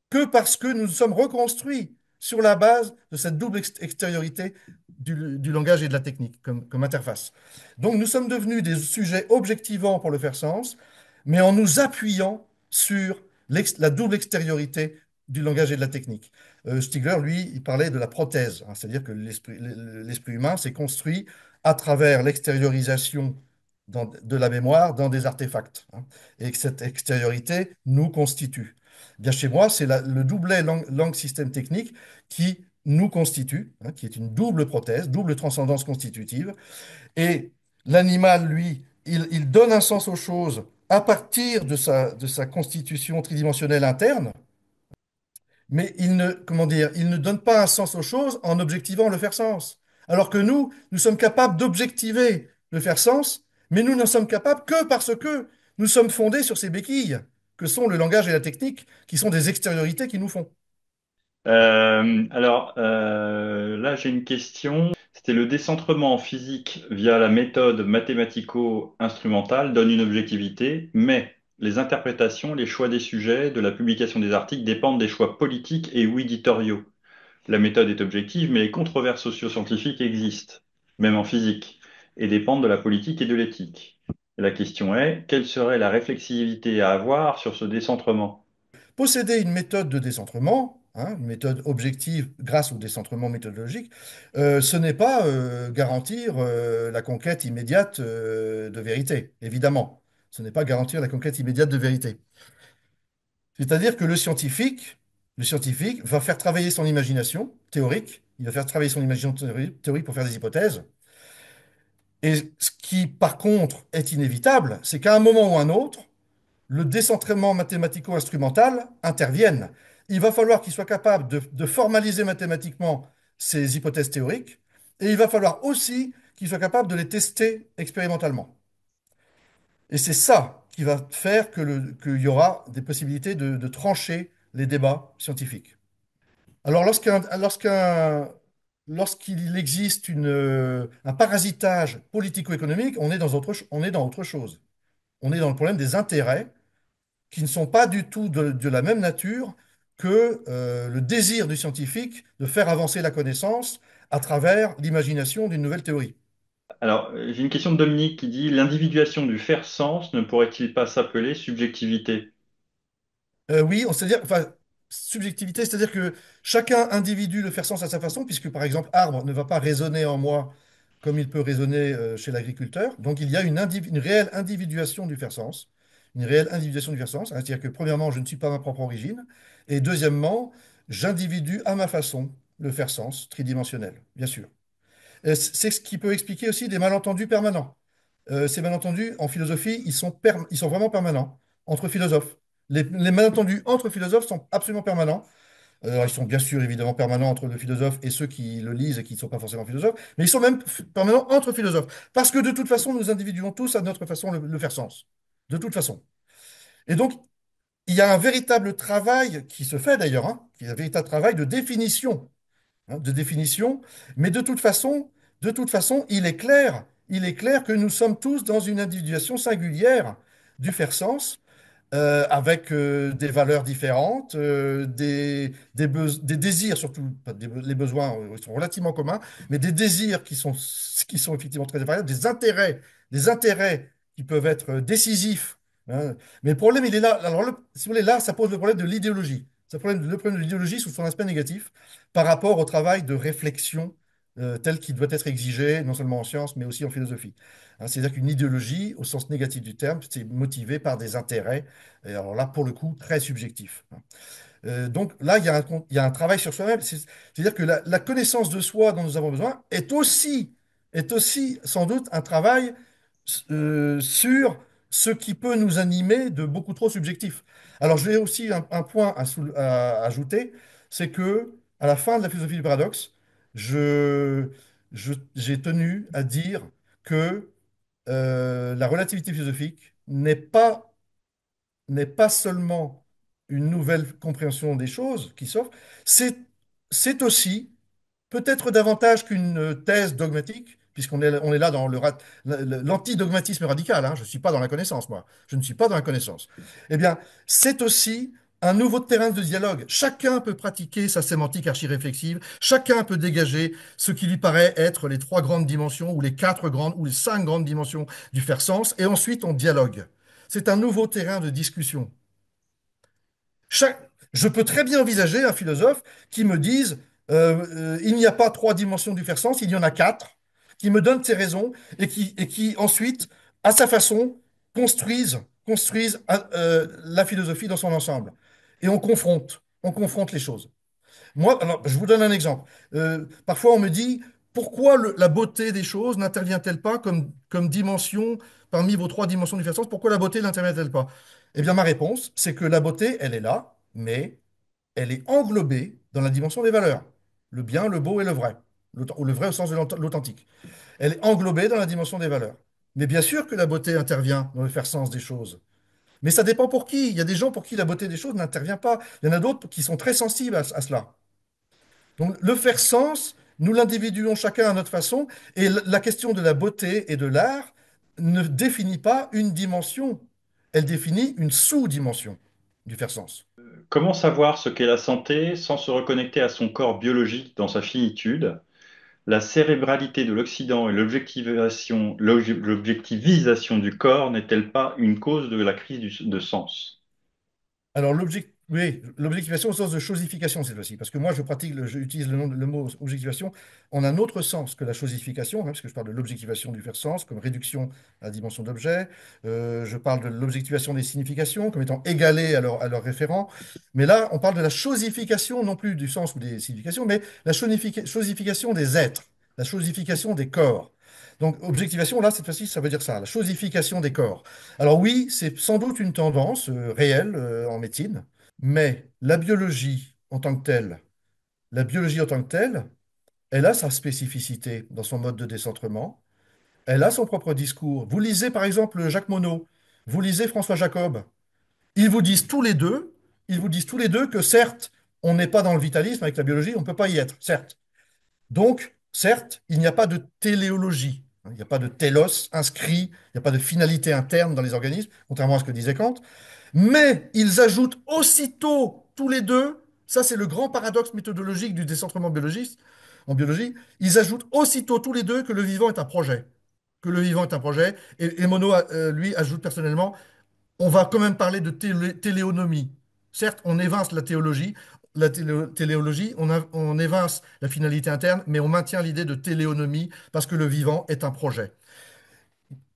que parce que nous nous sommes reconstruits sur la base de cette double extériorité du langage et de la technique comme interface. Donc nous sommes devenus des sujets objectivants pour le faire sens, mais en nous appuyant sur la double extériorité du langage et de la technique. Stigler, lui, il parlait de la prothèse, hein, c'est-à-dire que l'esprit humain s'est construit à travers l'extériorisation de la mémoire dans des artefacts, hein, et que cette extériorité nous constitue. Bien chez moi, c'est le doublet langue-système technique qui nous constitue, hein, qui est une double prothèse, double transcendance constitutive. Et l'animal, lui, il donne un sens aux choses à partir de sa constitution tridimensionnelle interne, mais comment dire, il ne donne pas un sens aux choses en objectivant le faire sens. Alors que nous sommes capables d'objectiver le faire sens, mais nous n'en sommes capables que parce que nous sommes fondés sur ces béquilles, que sont le langage et la technique, qui sont des extériorités qui nous font. Là, j'ai une question. C'était le décentrement en physique via la méthode mathématico-instrumentale donne une objectivité, mais les interprétations, les choix des sujets, de la publication des articles dépendent des choix politiques et ou éditoriaux. La méthode est objective, mais les controverses socio-scientifiques existent, même en physique, et dépendent de la politique et de l'éthique. La question est, quelle serait la réflexivité à avoir sur ce décentrement? Posséder une méthode de décentrement, hein, une méthode objective grâce au décentrement méthodologique, ce n'est pas garantir la conquête immédiate de vérité, évidemment. Ce n'est pas garantir la conquête immédiate de vérité. C'est-à-dire que le scientifique va faire travailler son imagination théorique, il va faire travailler son imagination théorique pour faire des hypothèses. Et ce qui, par contre, est inévitable, c'est qu'à un moment ou un autre, le décentrement mathématico-instrumental intervienne. Il va falloir qu'il soit capable de formaliser mathématiquement ses hypothèses théoriques, et il va falloir aussi qu'il soit capable de les tester expérimentalement. Et c'est ça qui va faire qu'il y aura des possibilités de trancher les débats scientifiques. Alors, lorsqu'il existe un parasitage politico-économique, on est dans autre chose. On est dans le problème des intérêts qui ne sont pas du tout de la même nature que le désir du scientifique de faire avancer la connaissance à travers l'imagination d'une nouvelle théorie. J'ai une question de Dominique qui dit, l'individuation du faire sens ne pourrait-il pas s'appeler subjectivité? Oui, c'est-à-dire, enfin, subjectivité, c'est-à-dire que chacun individue le faire sens à sa façon, puisque par exemple, arbre ne va pas résonner en moi comme il peut résonner chez l'agriculteur. Donc il y a une réelle individuation du faire sens, une réelle individuation du faire sens, hein, c'est-à-dire que premièrement, je ne suis pas ma propre origine, et deuxièmement, j'individue à ma façon le faire sens tridimensionnel, bien sûr. C'est ce qui peut expliquer aussi des malentendus permanents. Ces malentendus, en philosophie, ils sont vraiment permanents entre philosophes. Les malentendus entre philosophes sont absolument permanents. Ils sont bien sûr évidemment permanents entre le philosophe et ceux qui le lisent et qui ne sont pas forcément philosophes, mais ils sont même permanents entre philosophes. Parce que de toute façon, nous individuons tous à notre façon le faire sens. De toute façon. Et donc, il y a un véritable travail qui se fait d'ailleurs, hein, qui est un véritable travail de définition, mais de toute façon, il est clair que nous sommes tous dans une individuation singulière du faire sens, avec des valeurs différentes, des désirs surtout, pas les besoins ils sont relativement communs, mais des désirs qui sont effectivement très variables, des intérêts qui peuvent être décisifs, hein. Mais le problème, il est là. Alors, si vous voulez, là, ça pose le problème de l'idéologie. Le problème de l'idéologie sous son aspect négatif par rapport au travail de réflexion tel qu'il doit être exigé, non seulement en sciences, mais aussi en philosophie. Hein, c'est-à-dire qu'une idéologie, au sens négatif du terme, c'est motivé par des intérêts, et alors là, pour le coup, très subjectifs. Hein. Donc là, il y a un travail sur soi-même. C'est-à-dire que la connaissance de soi dont nous avons besoin est aussi sans doute un travail sur ce qui peut nous animer de beaucoup trop subjectif. Alors j'ai aussi un point à ajouter, c'est que à la fin de la philosophie du paradoxe, je, j'ai tenu à dire que la relativité philosophique n'est pas seulement une nouvelle compréhension des choses qui s'offre, c'est, c'est aussi, peut-être davantage qu'une thèse dogmatique, on est là dans l'antidogmatisme radical, hein, je ne suis pas dans la connaissance, moi, je ne suis pas dans la connaissance. Eh bien, c'est aussi un nouveau terrain de dialogue. Chacun peut pratiquer sa sémantique archi-réflexive, chacun peut dégager ce qui lui paraît être les trois grandes dimensions, ou les quatre grandes, ou les cinq grandes dimensions du faire sens, et ensuite on dialogue. C'est un nouveau terrain de discussion. Je peux très bien envisager un philosophe qui me dise il n'y a pas trois dimensions du faire sens, il y en a quatre, qui me donne ses raisons et qui ensuite, à sa façon, construisent la philosophie dans son ensemble. Et on confronte les choses. Moi, alors, je vous donne un exemple. Parfois, on me dit, pourquoi la beauté des choses n'intervient-elle pas comme dimension parmi vos trois dimensions du faire sens? Pourquoi la beauté n'intervient-elle pas? Eh bien, ma réponse, c'est que la beauté, elle est là, mais elle est englobée dans la dimension des valeurs. Le bien, le beau et le vrai. Ou le vrai au sens de l'authentique. Elle est englobée dans la dimension des valeurs. Mais bien sûr que la beauté intervient dans le faire sens des choses. Mais ça dépend pour qui. Il y a des gens pour qui la beauté des choses n'intervient pas. Il y en a d'autres qui sont très sensibles à cela. Donc le faire sens, nous l'individuons chacun à notre façon, et la question de la beauté et de l'art ne définit pas une dimension, elle définit une sous-dimension du faire sens. Comment savoir ce qu'est la santé sans se reconnecter à son corps biologique dans sa finitude? La cérébralité de l'Occident et l'objectivisation du corps n'est-elle pas une cause de la crise de sens? Alors, oui, l'objectivation au sens de chosification cette fois-ci, parce que moi, j'utilise le mot objectivation en un autre sens que la chosification, hein, parce que je parle de l'objectivation du faire sens comme réduction à la dimension d'objet. Je parle de l'objectivation des significations comme étant égalées à leur référent. Mais là, on parle de la chosification, non plus du sens ou des significations, mais la chosification des êtres, la chosification des corps. Donc, objectivation, là, cette fois-ci, ça veut dire ça, la chosification des corps. Alors oui, c'est sans doute une tendance réelle en médecine, mais la biologie en tant que telle, elle a sa spécificité dans son mode de décentrement, elle a son propre discours. Vous lisez par exemple Jacques Monod, vous lisez François Jacob, ils vous disent tous les deux, ils vous disent tous les deux que certes, on n'est pas dans le vitalisme avec la biologie, on ne peut pas y être, certes. Donc, certes, il n'y a pas de téléologie. Hein, il n'y a pas de télos inscrit, il n'y a pas de finalité interne dans les organismes, contrairement à ce que disait Kant. Mais ils ajoutent aussitôt, tous les deux, ça c'est le grand paradoxe méthodologique du décentrement biologiste, en biologie, ils ajoutent aussitôt tous les deux que le vivant est un projet. Que le vivant est un projet. Et Monod, lui, ajoute personnellement, on va quand même parler de téléonomie. Certes, on évince la théologie, téléologie, on évince la finalité interne, mais on maintient l'idée de téléonomie parce que le vivant est un projet.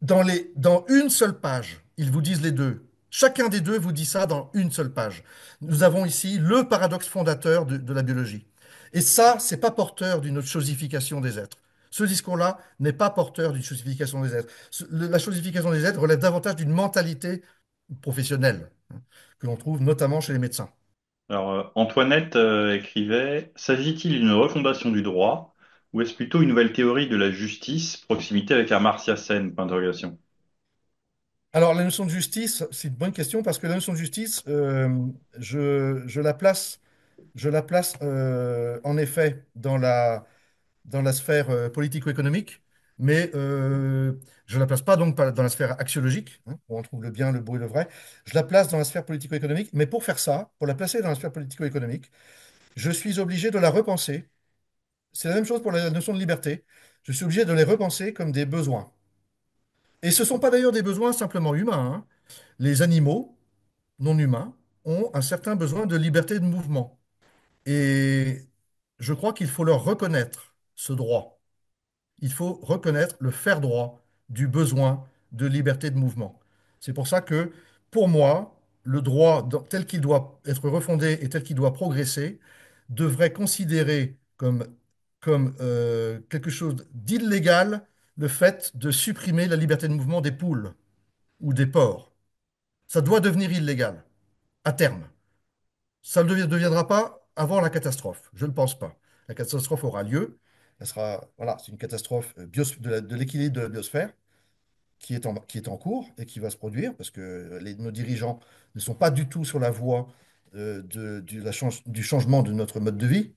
Dans une seule page, ils vous disent les deux. Chacun des deux vous dit ça dans une seule page. Nous avons ici le paradoxe fondateur de la biologie. Et ça, c'est pas porteur d'une chosification des êtres. Ce discours-là n'est pas porteur d'une chosification des êtres. La chosification des êtres relève davantage d'une mentalité professionnelle, hein, que l'on trouve notamment chez les médecins. Alors, Antoinette écrivait, s'agit-il d'une refondation du droit ou est-ce plutôt une nouvelle théorie de la justice, proximité avec Amartya Sen, point d'interrogation. Alors, la notion de justice, c'est une bonne question parce que la notion de justice, je la place, en effet dans la sphère politico-économique, mais je ne la place pas donc dans la sphère axiologique, hein, où on trouve le bien, le beau et le vrai. Je la place dans la sphère politico-économique, mais pour faire ça, pour la placer dans la sphère politico-économique, je suis obligé de la repenser. C'est la même chose pour la notion de liberté. Je suis obligé de les repenser comme des besoins. Et ce ne sont pas d'ailleurs des besoins simplement humains, hein. Les animaux non humains ont un certain besoin de liberté de mouvement. Et je crois qu'il faut leur reconnaître ce droit. Il faut reconnaître le faire droit du besoin de liberté de mouvement. C'est pour ça que, pour moi, le droit tel qu'il doit être refondé et tel qu'il doit progresser devrait considérer comme quelque chose d'illégal le fait de supprimer la liberté de mouvement des poules ou des porcs. Ça doit devenir illégal, à terme. Ça ne deviendra pas avant la catastrophe. Je ne pense pas. La catastrophe aura lieu. Elle sera, voilà, c'est une catastrophe de l'équilibre de la biosphère qui est en cours et qui va se produire parce que nos dirigeants ne sont pas du tout sur la voie du changement de notre mode de vie.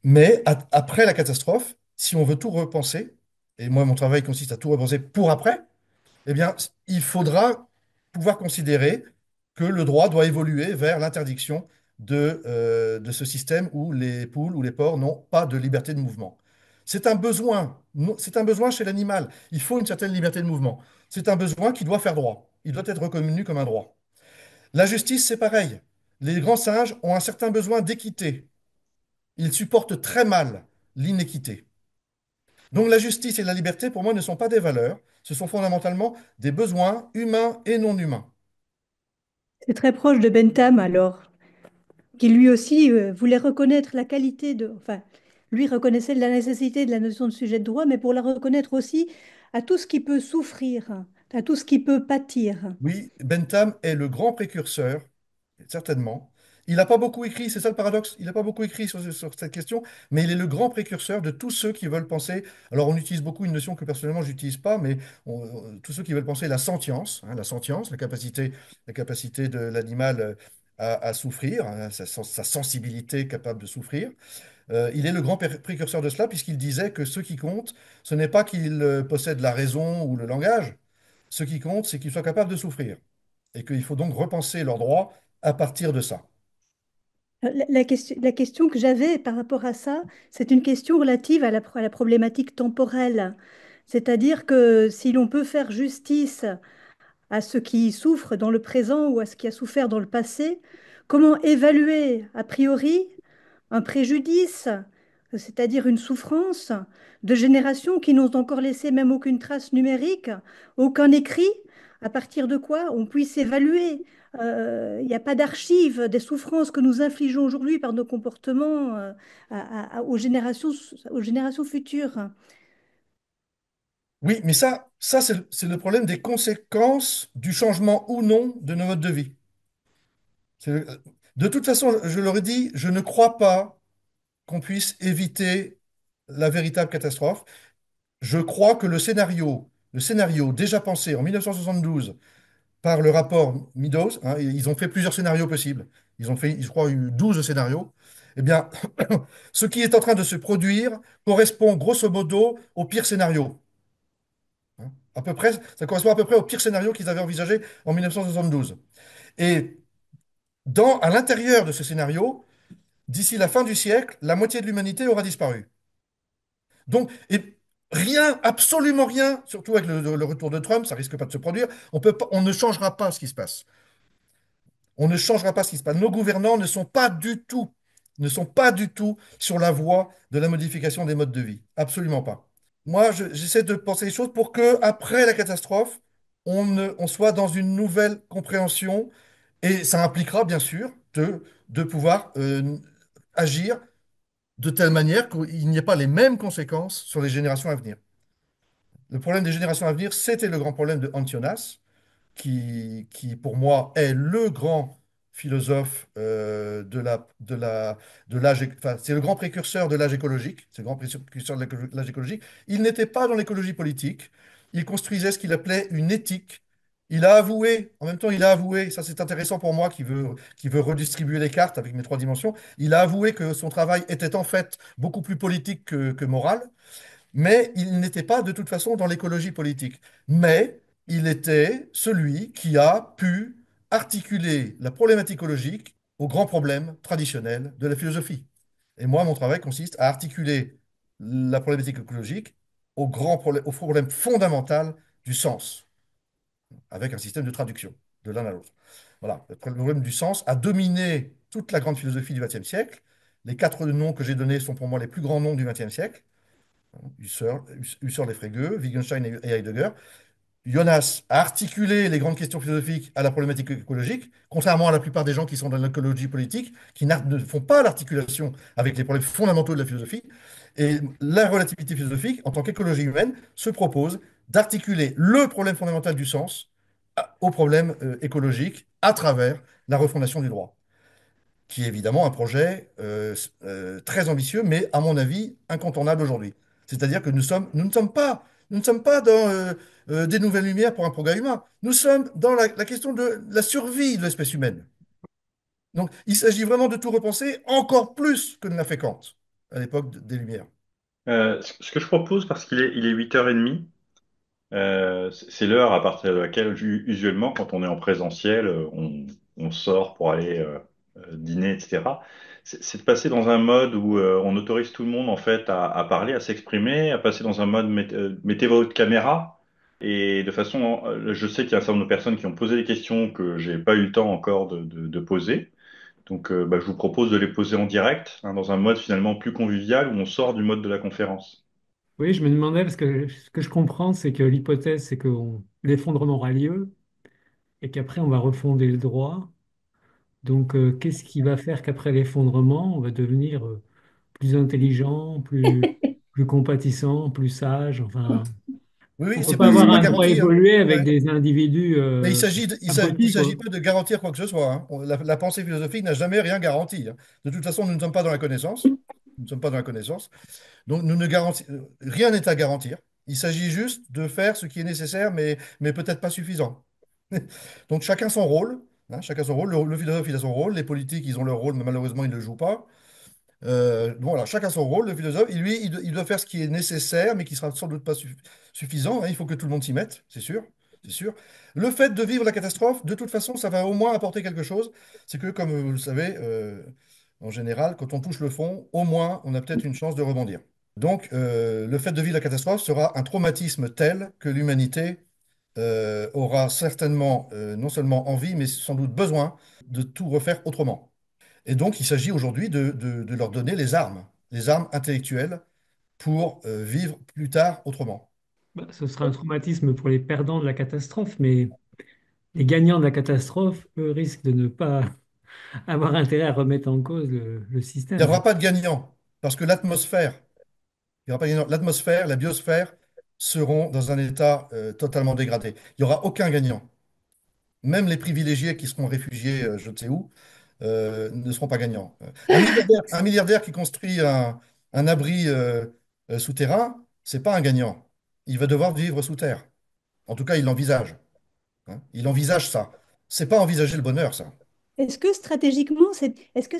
Mais après la catastrophe, si on veut tout repenser, et moi mon travail consiste à tout repenser pour après, eh bien, il faudra pouvoir considérer que le droit doit évoluer vers l'interdiction de ce système où les poules ou les porcs n'ont pas de liberté de mouvement. C'est un besoin, c'est un besoin chez l'animal. Il faut une certaine liberté de mouvement. C'est un besoin qui doit faire droit. Il doit être reconnu comme un droit. La justice, c'est pareil. Les grands singes ont un certain besoin d'équité. Ils supportent très mal l'inéquité. Donc la justice et la liberté, pour moi, ne sont pas des valeurs, ce sont fondamentalement des besoins humains et non humains. C'est très proche de Bentham alors, qui lui aussi voulait reconnaître la qualité de... Enfin, lui reconnaissait la nécessité de la notion de sujet de droit, mais pour la reconnaître aussi à tout ce qui peut souffrir, à tout ce qui peut pâtir. Oui, Bentham est le grand précurseur, certainement. Il n'a pas beaucoup écrit, c'est ça le paradoxe, il n'a pas beaucoup écrit sur cette question, mais il est le grand précurseur de tous ceux qui veulent penser. Alors on utilise beaucoup une notion que personnellement je n'utilise pas, mais tous ceux qui veulent penser la sentience, hein, la sentience, la capacité de l'animal à souffrir, hein, sa sensibilité capable de souffrir. Il est le grand précurseur de cela, puisqu'il disait que ce qui compte, ce n'est pas qu'il possède la raison ou le langage, ce qui compte, c'est qu'il soit capable de souffrir. Et qu'il faut donc repenser leurs droits à partir de ça. La question que j'avais par rapport à ça, c'est une question relative à la problématique temporelle. C'est-à-dire que si l'on peut faire justice à ce qui souffre dans le présent ou à ce qui a souffert dans le passé, comment évaluer a priori un préjudice, c'est-à-dire une souffrance de générations qui n'ont encore laissé même aucune trace numérique, aucun écrit, à partir de quoi on puisse évaluer. Il n'y a pas d'archives des souffrances que nous infligeons aujourd'hui par nos comportements aux générations futures. Oui, mais ça c'est le problème des conséquences du changement ou non de nos modes de vie. C'est- De toute façon, je leur ai dit, je ne crois pas qu'on puisse éviter la véritable catastrophe. Je crois que le scénario déjà pensé en 1972 par le rapport Meadows, hein, et ils ont fait plusieurs scénarios possibles. Ils ont fait, je crois, eu 12 scénarios. Eh bien, ce qui est en train de se produire correspond grosso modo au pire scénario. Hein. À peu près, ça correspond à peu près au pire scénario qu'ils avaient envisagé en 1972. Et à l'intérieur de ce scénario, d'ici la fin du siècle, la moitié de l'humanité aura disparu. Donc, et rien, absolument rien, surtout avec le retour de Trump, ça risque pas de se produire. On ne changera pas ce qui se passe. On ne changera pas ce qui se passe. Nos gouvernants ne sont pas du tout sur la voie de la modification des modes de vie. Absolument pas. Moi, j'essaie de penser les choses pour que, après la catastrophe, on soit dans une nouvelle compréhension. Et ça impliquera, bien sûr, de pouvoir agir de telle manière qu'il n'y ait pas les mêmes conséquences sur les générations à venir. Le problème des générations à venir, c'était le grand problème de Antionas, qui pour moi est le grand philosophe de l'âge, enfin, c'est le grand précurseur de l'âge écologique, c'est le grand précurseur de l'âge écologique. Il n'était pas dans l'écologie politique, il construisait ce qu'il appelait une éthique. Il a avoué, en même temps, il a avoué, ça c'est intéressant pour moi qui veut redistribuer les cartes avec mes trois dimensions, il a avoué que son travail était en fait beaucoup plus politique que moral. Mais il n'était pas de toute façon dans l'écologie politique. Mais il était celui qui a pu articuler la problématique écologique aux grands problèmes traditionnels de la philosophie. Et moi, mon travail consiste à articuler la problématique écologique au problème fondamental du sens, avec un système de traduction de l'un à l'autre. Voilà, le problème du sens a dominé toute la grande philosophie du XXe siècle. Les quatre noms que j'ai donnés sont pour moi les plus grands noms du XXe siècle. Husserl et Frege, Wittgenstein et Heidegger. Jonas a articulé les grandes questions philosophiques à la problématique écologique, contrairement à la plupart des gens qui sont dans l'écologie politique, qui ne font pas l'articulation avec les problèmes fondamentaux de la philosophie. Et la relativité philosophique, en tant qu'écologie humaine, se propose d'articuler le problème fondamental du sens au problème écologique à travers la refondation du droit, qui est évidemment un projet très ambitieux, mais à mon avis incontournable aujourd'hui. C'est-à-dire que nous ne sommes pas dans des nouvelles lumières pour un progrès humain. Nous sommes dans la question de la survie de l'espèce humaine. Donc, il s'agit vraiment de tout repenser encore plus que ne l'a fait Kant à l'époque des Lumières. Ce que je propose, parce qu'il est 8h30, c'est l'heure à partir de laquelle, usuellement, quand on est en présentiel, on sort pour aller dîner, etc. C'est de passer dans un mode où on autorise tout le monde, en fait, à parler, à s'exprimer, à passer dans un mode mettez votre caméra. Et de façon, je sais qu'il y a un certain nombre de personnes qui ont posé des questions que j'ai pas eu le temps encore de poser. Donc, bah, je vous propose de les poser en direct, hein, dans un mode finalement plus convivial où on sort du mode de la conférence. Oui, je me demandais, parce que ce que je comprends, c'est que l'hypothèse, c'est que l'effondrement aura lieu et qu'après, on va refonder le droit. Donc, qu'est-ce qui va faire qu'après l'effondrement, on va devenir plus intelligent, plus compatissant, plus sage? Enfin, Oui, on oui, ne peut pas c'est avoir pas un droit garanti, hein. évolué avec Ouais. des individus Mais il abrutis, s'agit quoi. pas de garantir quoi que ce soit, hein. La pensée philosophique n'a jamais rien garanti, hein. De toute façon, nous ne sommes pas dans la connaissance. Nous ne sommes pas dans la connaissance. Donc, rien n'est à garantir. Il s'agit juste de faire ce qui est nécessaire, mais peut-être pas suffisant. Donc, chacun son rôle, hein, chacun son rôle. Le philosophe, il a son rôle. Les politiques, ils ont leur rôle, mais malheureusement, ils ne le jouent pas. Bon, voilà, chacun son rôle. Le philosophe, il doit faire ce qui est nécessaire, mais qui sera sans doute pas suffisant, hein. Il faut que tout le monde s'y mette, c'est sûr. C'est sûr. Le fait de vivre la catastrophe, de toute façon, ça va au moins apporter quelque chose. C'est que, comme vous le savez, en général, quand on touche le fond, au moins, on a peut-être une chance de rebondir. Donc, le fait de vivre la catastrophe sera un traumatisme tel que l'humanité aura certainement non seulement envie, mais sans doute besoin de tout refaire autrement. Et donc, il s'agit aujourd'hui de leur donner les armes intellectuelles pour vivre plus tard autrement. Bah, ce sera un traumatisme pour les perdants de la catastrophe, mais les gagnants de la catastrophe, eux, risquent de ne pas avoir intérêt à remettre en cause le Il n'y système. aura pas de gagnant, parce que il y aura pas de gagnant. L'atmosphère, la biosphère seront dans un état totalement dégradé. Il n'y aura aucun gagnant. Même les privilégiés qui seront réfugiés, je ne sais où, ne seront pas gagnants. Un milliardaire qui construit un abri souterrain, c'est pas un gagnant. Il va devoir vivre sous terre. En tout cas, il l'envisage, hein. Il envisage ça. C'est pas envisager le bonheur, ça. Est-ce que stratégiquement, est-ce que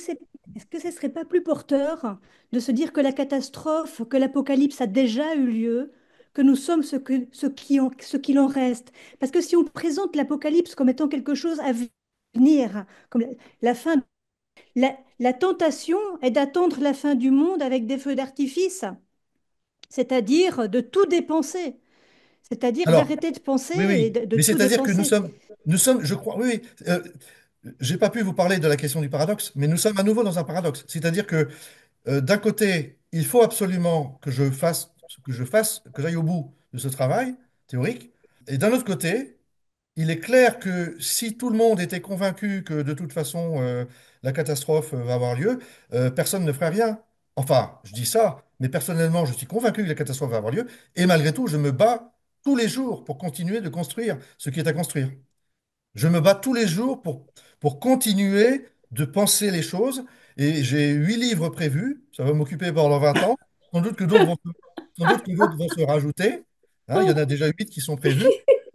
ce serait pas plus porteur de se dire que la catastrophe, que l'apocalypse a déjà eu lieu, que nous sommes ce qu'il en reste? Parce que si on présente l'apocalypse comme étant quelque chose à venir, comme la fin, la tentation est d'attendre la fin du monde avec des feux d'artifice, c'est-à-dire de tout dépenser, c'est-à-dire Alors, d'arrêter de penser oui, et oui, de mais tout c'est-à-dire que dépenser. je crois, oui, oui, j'ai pas pu vous parler de la question du paradoxe, mais nous sommes à nouveau dans un paradoxe. C'est-à-dire que d'un côté, il faut absolument que j'aille au bout de ce travail théorique, et d'un autre côté, il est clair que si tout le monde était convaincu que de toute façon la catastrophe va avoir lieu, personne ne ferait rien. Enfin, je dis ça, mais personnellement, je suis convaincu que la catastrophe va avoir lieu, et malgré tout, je me bats tous les jours pour continuer de construire ce qui est à construire. Je me bats tous les jours pour continuer de penser les choses. Et j'ai 8 livres prévus. Ça va m'occuper pendant 20 ans. Sans doute que d'autres vont, sans doute que d'autres vont se rajouter, hein. Il y en a déjà 8 qui sont prévus.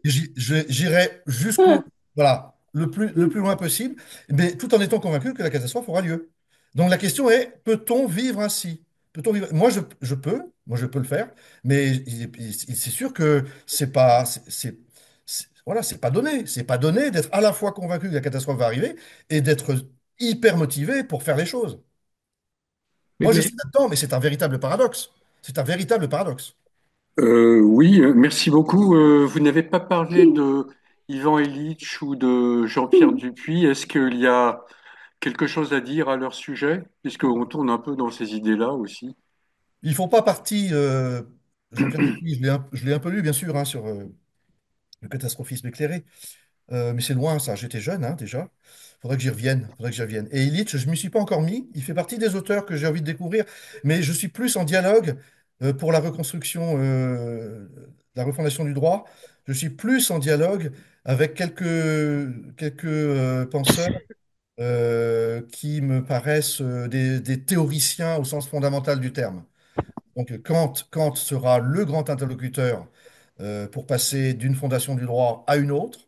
Et j'irai jusqu'au, voilà, le plus loin possible, mais tout en étant convaincu que la catastrophe aura lieu. Donc la question est, peut-on vivre ainsi? Peut-on vivre? Moi je peux le faire, mais c'est sûr que c'est pas, voilà, c'est pas donné d'être à la fois convaincu que la catastrophe va arriver et d'être hyper motivé pour faire les choses. Oui, Moi, je mais suis là-dedans, mais c'est un véritable paradoxe. C'est un véritable paradoxe. Oui, merci beaucoup. Vous n'avez pas parlé de Ivan Illich ou de Jean-Pierre Dupuis. Est-ce qu'il y a quelque chose à dire à leur sujet? Puisqu'on tourne un peu dans ces idées-là aussi. Ils font pas partie. Jean-Pierre Dupuis, je l'ai un peu lu, bien sûr, hein, sur le catastrophisme éclairé. Mais c'est loin, ça. J'étais jeune, hein, déjà. Faudrait que j'y revienne. Faudrait que j'y revienne. Et Illich, je ne m'y suis pas encore mis. Il fait partie des auteurs que j'ai envie de découvrir. Mais je suis plus en dialogue pour la reconstruction, la refondation du droit. Je suis plus en dialogue avec quelques penseurs qui me paraissent des théoriciens au sens fondamental du terme. Donc Kant sera le grand interlocuteur pour passer d'une fondation du droit à une autre.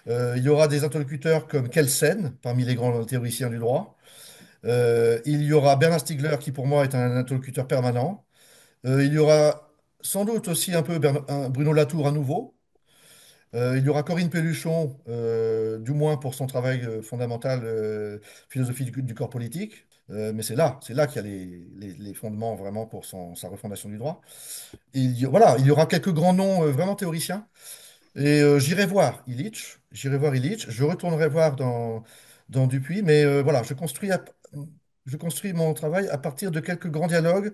Il y aura des interlocuteurs comme Kelsen, parmi les grands théoriciens du droit. Il y aura Bernard Stiegler, qui pour moi est un interlocuteur permanent. Il y aura sans doute aussi un peu un Bruno Latour à nouveau. Il y aura Corinne Pelluchon, du moins pour son travail fondamental, philosophie du corps politique. Mais c'est là qu'il y a les fondements vraiment pour sa refondation du droit. Voilà, il y aura quelques grands noms vraiment théoriciens. Et j'irai voir Illich, je retournerai voir dans Dupuis, mais voilà, je construis mon travail à partir de quelques grands dialogues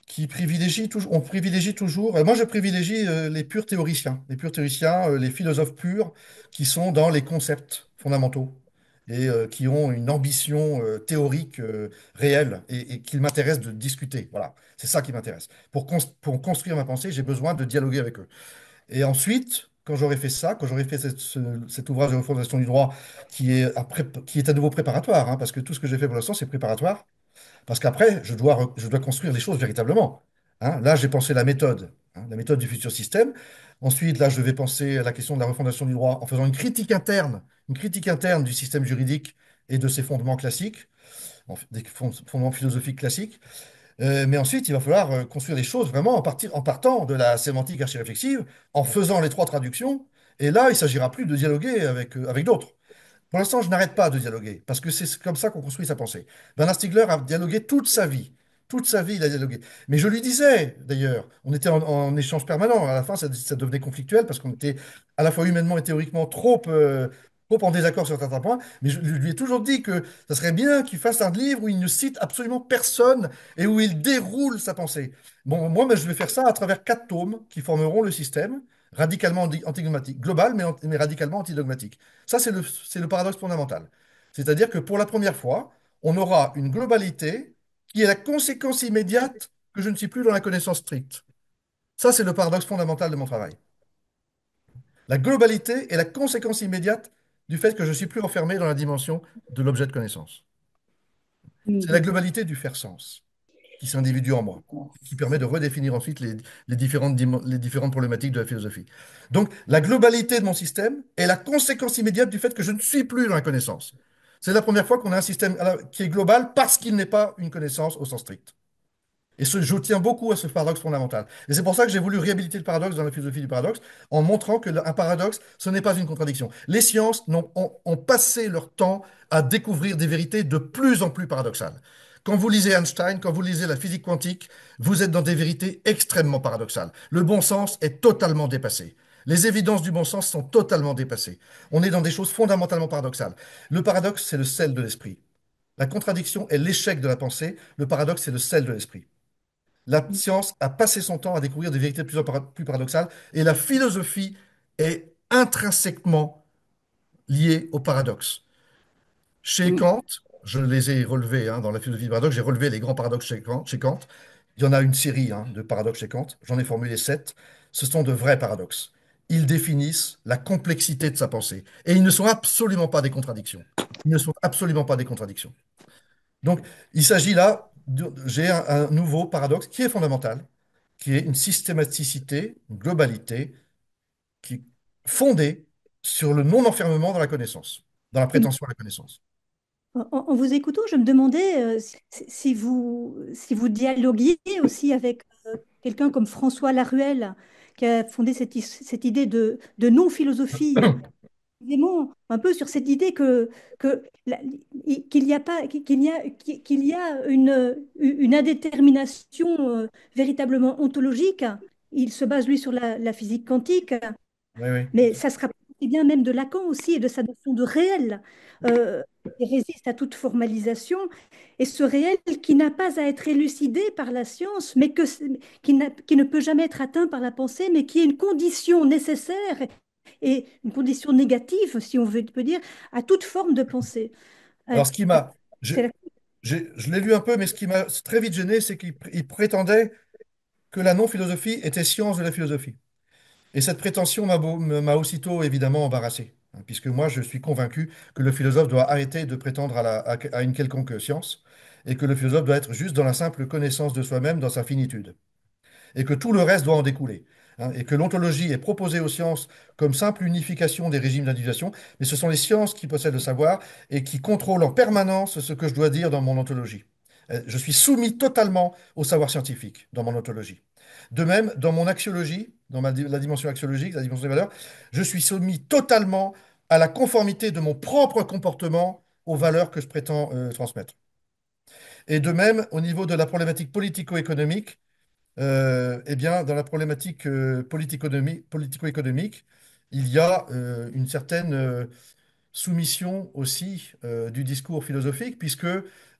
qui privilégient toujours, on privilégie toujours, moi je privilégie les purs théoriciens, les philosophes purs qui sont dans les concepts fondamentaux et qui ont une ambition théorique réelle et qu'il m'intéresse de discuter. Voilà, c'est ça qui m'intéresse. Pour construire ma pensée, j'ai besoin de dialoguer avec eux. Et ensuite, quand j'aurai fait ça, quand j'aurai fait cet ouvrage de refondation du droit qui est à nouveau préparatoire, hein, parce que tout ce que j'ai fait pour l'instant, c'est préparatoire, parce qu'après, je dois construire les choses véritablement. Hein. Là, j'ai pensé la méthode du futur système. Ensuite, là, je vais penser à la question de la refondation du droit en faisant une critique interne du système juridique et de ses fondements classiques, des fondements philosophiques classiques. Mais ensuite, il va falloir construire les choses vraiment en partant de la sémantique archi-réflexive, en faisant les trois traductions. Et là, il ne s'agira plus de dialoguer avec d'autres. Pour l'instant, je n'arrête pas de dialoguer, parce que c'est comme ça qu'on construit sa pensée. Bernard Stiegler a dialogué toute sa vie. Toute sa vie, il a dialogué. Mais je lui disais, d'ailleurs, on était en échange permanent. À la fin, ça devenait conflictuel, parce qu'on était à la fois humainement et théoriquement trop en désaccord sur certains points. Mais je lui ai toujours dit que ça serait bien qu'il fasse un livre où il ne cite absolument personne et où il déroule sa pensée. Bon, moi, je vais faire ça à travers 4 tomes qui formeront le système, radicalement antidogmatique, global, mais radicalement antidogmatique. Ça, c'est le paradoxe fondamental. C'est-à-dire que pour la première fois, on aura une globalité qui est la conséquence immédiate que je ne suis plus dans la connaissance stricte. Ça, c'est le paradoxe fondamental de mon travail. La globalité est la conséquence immédiate du fait que je ne suis plus enfermé dans la dimension de l'objet de connaissance. C'est la Mhm. globalité du faire sens qui s'individue en moi, qui permet de redéfinir ensuite les différentes problématiques de la philosophie. Donc, la globalité de mon système est la conséquence immédiate du fait que je ne suis plus dans la connaissance. C'est la première fois qu'on a un système qui est global parce qu'il n'est pas une connaissance au sens strict. Et je tiens beaucoup à ce paradoxe fondamental. Et c'est pour ça que j'ai voulu réhabiliter le paradoxe dans la philosophie du paradoxe, en montrant un paradoxe, ce n'est pas une contradiction. Les sciences ont passé leur temps à découvrir des vérités de plus en plus paradoxales. Quand vous lisez Einstein, quand vous lisez la physique quantique, vous êtes dans des vérités extrêmement paradoxales. Le bon sens est totalement dépassé. Les évidences du bon sens sont totalement dépassées. On est dans des choses fondamentalement paradoxales. Le paradoxe, c'est le sel de l'esprit. La contradiction est l'échec de la pensée. Le paradoxe, c'est le sel de l'esprit. La science a passé son temps à découvrir des vérités plus paradoxales et la philosophie est intrinsèquement liée au paradoxe. Chez Mhm. Kant, je les ai relevés hein, dans la philosophie du paradoxe, j'ai relevé les grands paradoxes chez Kant. Il y en a une série hein, de paradoxes chez Kant, j'en ai formulé 7. Ce sont de vrais paradoxes. Ils définissent la complexité de sa pensée et ils ne sont absolument pas des contradictions. Ils ne sont absolument pas des contradictions. Donc, il s'agit là, j'ai un nouveau paradoxe qui est fondamental, qui est une systématicité, une globalité, qui est fondée sur le non-enfermement dans la connaissance, dans la prétention à la connaissance. En vous écoutant, je me demandais si vous dialoguiez aussi avec quelqu'un comme François Laruelle, qui a fondé cette idée de non-philosophie, vraiment un peu sur cette idée qu'il n'y a pas, qu'il y a une indétermination véritablement ontologique. Il se base, lui, sur la physique quantique, Oui, oui. mais ça sera et bien même de Lacan aussi et de sa notion de réel, euh, qui résiste à toute formalisation, et ce réel qui n'a pas à être élucidé par la science, mais qui ne peut jamais être atteint par la pensée, mais qui est une condition nécessaire et une condition négative, si on veut peut dire, à toute forme de pensée. Euh, Alors, ce qui m'a, c'est la- je l'ai lu un peu, mais ce qui m'a très vite gêné, c'est qu'il prétendait que la non-philosophie était science de la philosophie. Et cette prétention m'a aussitôt évidemment embarrassé, hein, puisque moi je suis convaincu que le philosophe doit arrêter de prétendre à une quelconque science, et que le philosophe doit être juste dans la simple connaissance de soi-même, dans sa finitude, et que tout le reste doit en découler, hein, et que l'ontologie est proposée aux sciences comme simple unification des régimes d'individuation, mais ce sont les sciences qui possèdent le savoir et qui contrôlent en permanence ce que je dois dire dans mon ontologie. Je suis soumis totalement au savoir scientifique dans mon ontologie. De même, dans mon axiologie, la dimension axiologique, la dimension des valeurs, je suis soumis totalement à la conformité de mon propre comportement aux valeurs que je prétends transmettre. Et de même, au niveau de la problématique politico-économique, eh bien, dans la problématique politico-économique, il y a une certaine soumission aussi du discours philosophique, puisque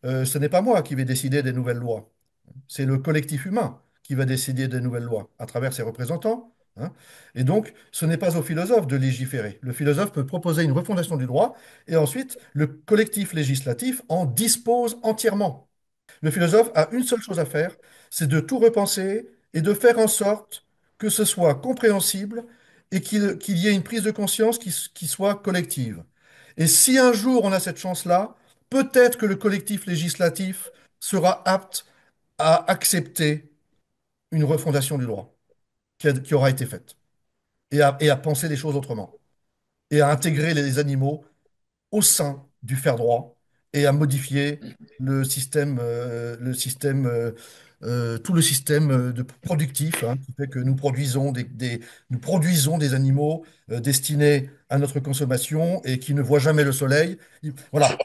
ce n'est pas moi qui vais décider des nouvelles lois, c'est le collectif humain qui va décider des nouvelles lois à travers ses représentants, hein. Et donc, ce n'est pas au philosophe de légiférer. Le philosophe peut proposer une refondation du droit, et ensuite, le collectif législatif en dispose entièrement. Le philosophe a une seule chose à faire, c'est de tout repenser et de faire en sorte que ce soit compréhensible et qu'il y ait une prise de conscience qui soit collective. Et si un jour on a cette chance-là, peut-être que le collectif législatif sera apte à accepter une refondation du droit qui aura été faite et à penser les choses autrement et à intégrer les animaux au sein du faire droit et à modifier tout le système productif, hein, qui fait que nous produisons des animaux destinés à notre consommation et qui ne voient jamais le soleil. Voilà.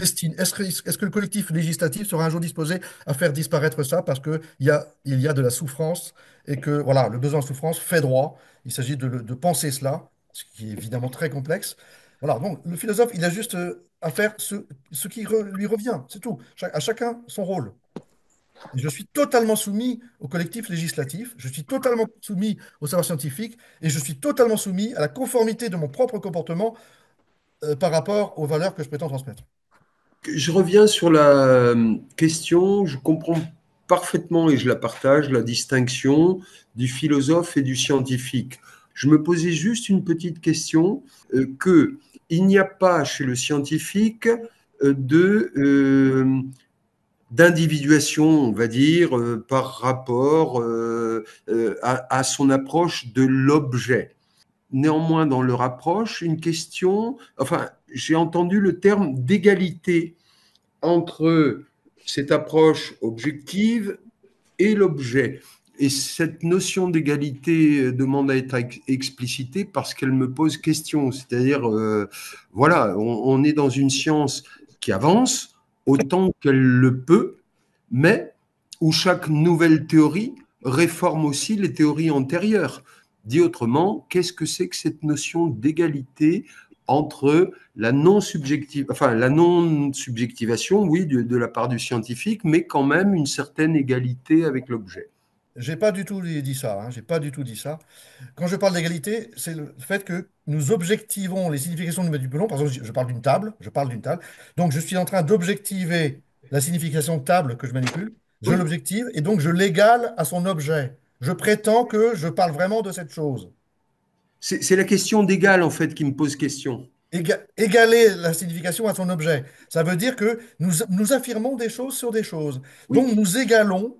Est-ce que le collectif législatif sera un jour disposé à faire disparaître ça parce qu'il y a de la souffrance et que voilà, le besoin de souffrance fait droit. Il s'agit de penser cela, ce qui est évidemment très complexe. Voilà, donc le philosophe, il a juste à faire ce qui lui revient, c'est tout. À chacun son rôle. Et je suis totalement soumis au collectif législatif, je suis totalement soumis au savoir scientifique et je suis totalement soumis à la conformité de mon propre comportement par rapport aux valeurs que je prétends transmettre. Je reviens sur la question, je comprends parfaitement et je la partage, la distinction du philosophe et du scientifique. Je me posais juste une petite question, que il n'y a pas chez le scientifique d'individuation, on va dire, par rapport à son approche de l'objet. Néanmoins, dans leur approche, une question, enfin, j'ai entendu le terme d'égalité entre cette approche objective et l'objet. Et cette notion d'égalité demande à être explicitée parce qu'elle me pose question. C'est-à-dire, voilà, on est dans une science qui avance autant qu'elle le peut, mais où chaque nouvelle théorie réforme aussi les théories antérieures. Dit autrement, qu'est-ce que c'est que cette notion d'égalité entre la non-subjectivation, oui, de la part du scientifique, mais quand même une certaine égalité avec l'objet. J'ai pas du tout dit ça, hein, j'ai pas du tout dit ça. Quand je parle d'égalité, c'est le fait que nous objectivons les significations du manipulons. Par exemple, je parle d'une table, je parle d'une table. Donc, je suis en train d'objectiver la signification de table que je manipule. Je Oui, l'objective et donc je l'égale à son objet. Je prétends que je parle vraiment de cette chose. c'est la question d'égal, en fait, qui me pose question. Égaler la signification à son objet. Ça veut dire que nous affirmons des choses sur des choses. Oui, Donc,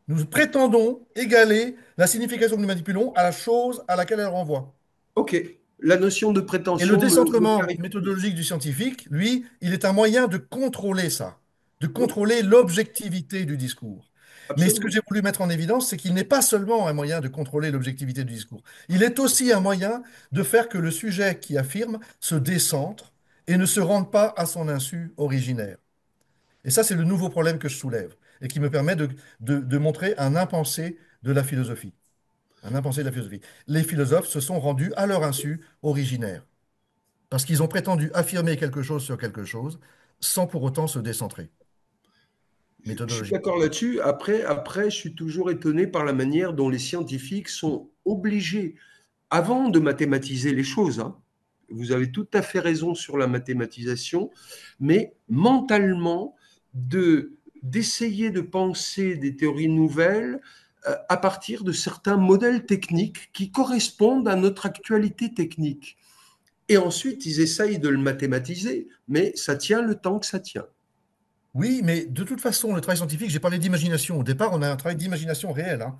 nous prétendons égaler la signification que nous manipulons à la chose à laquelle elle renvoie. ok. La notion de Et le prétention me décentrement clarifie. méthodologique du scientifique, lui, il est un moyen de contrôler ça, de Oui, contrôler l'objectivité du discours. Mais ce que absolument. j'ai voulu mettre en évidence, c'est qu'il n'est pas seulement un moyen de contrôler l'objectivité du discours, il est aussi un moyen de faire que le sujet qui affirme se décentre et ne se rende pas à son insu originaire. Et ça, c'est le nouveau problème que je soulève et qui me permet de montrer un impensé de la philosophie. un impensé de la philosophie. Les philosophes se sont rendus à leur insu originaires, parce qu'ils ont prétendu affirmer quelque chose sur quelque chose, sans pour autant se décentrer, Je suis méthodologiquement. d'accord là-dessus. Après, je suis toujours étonné par la manière dont les scientifiques sont obligés, avant de mathématiser les choses, hein, vous avez tout à fait raison sur la mathématisation, mais mentalement, d'essayer de penser des théories nouvelles à partir de certains modèles techniques qui correspondent à notre actualité technique. Et ensuite, ils essayent de le mathématiser, mais ça tient le temps que ça tient. Oui, mais de toute façon, le travail scientifique, j'ai parlé d'imagination. Au départ, on a un travail d'imagination réel, hein.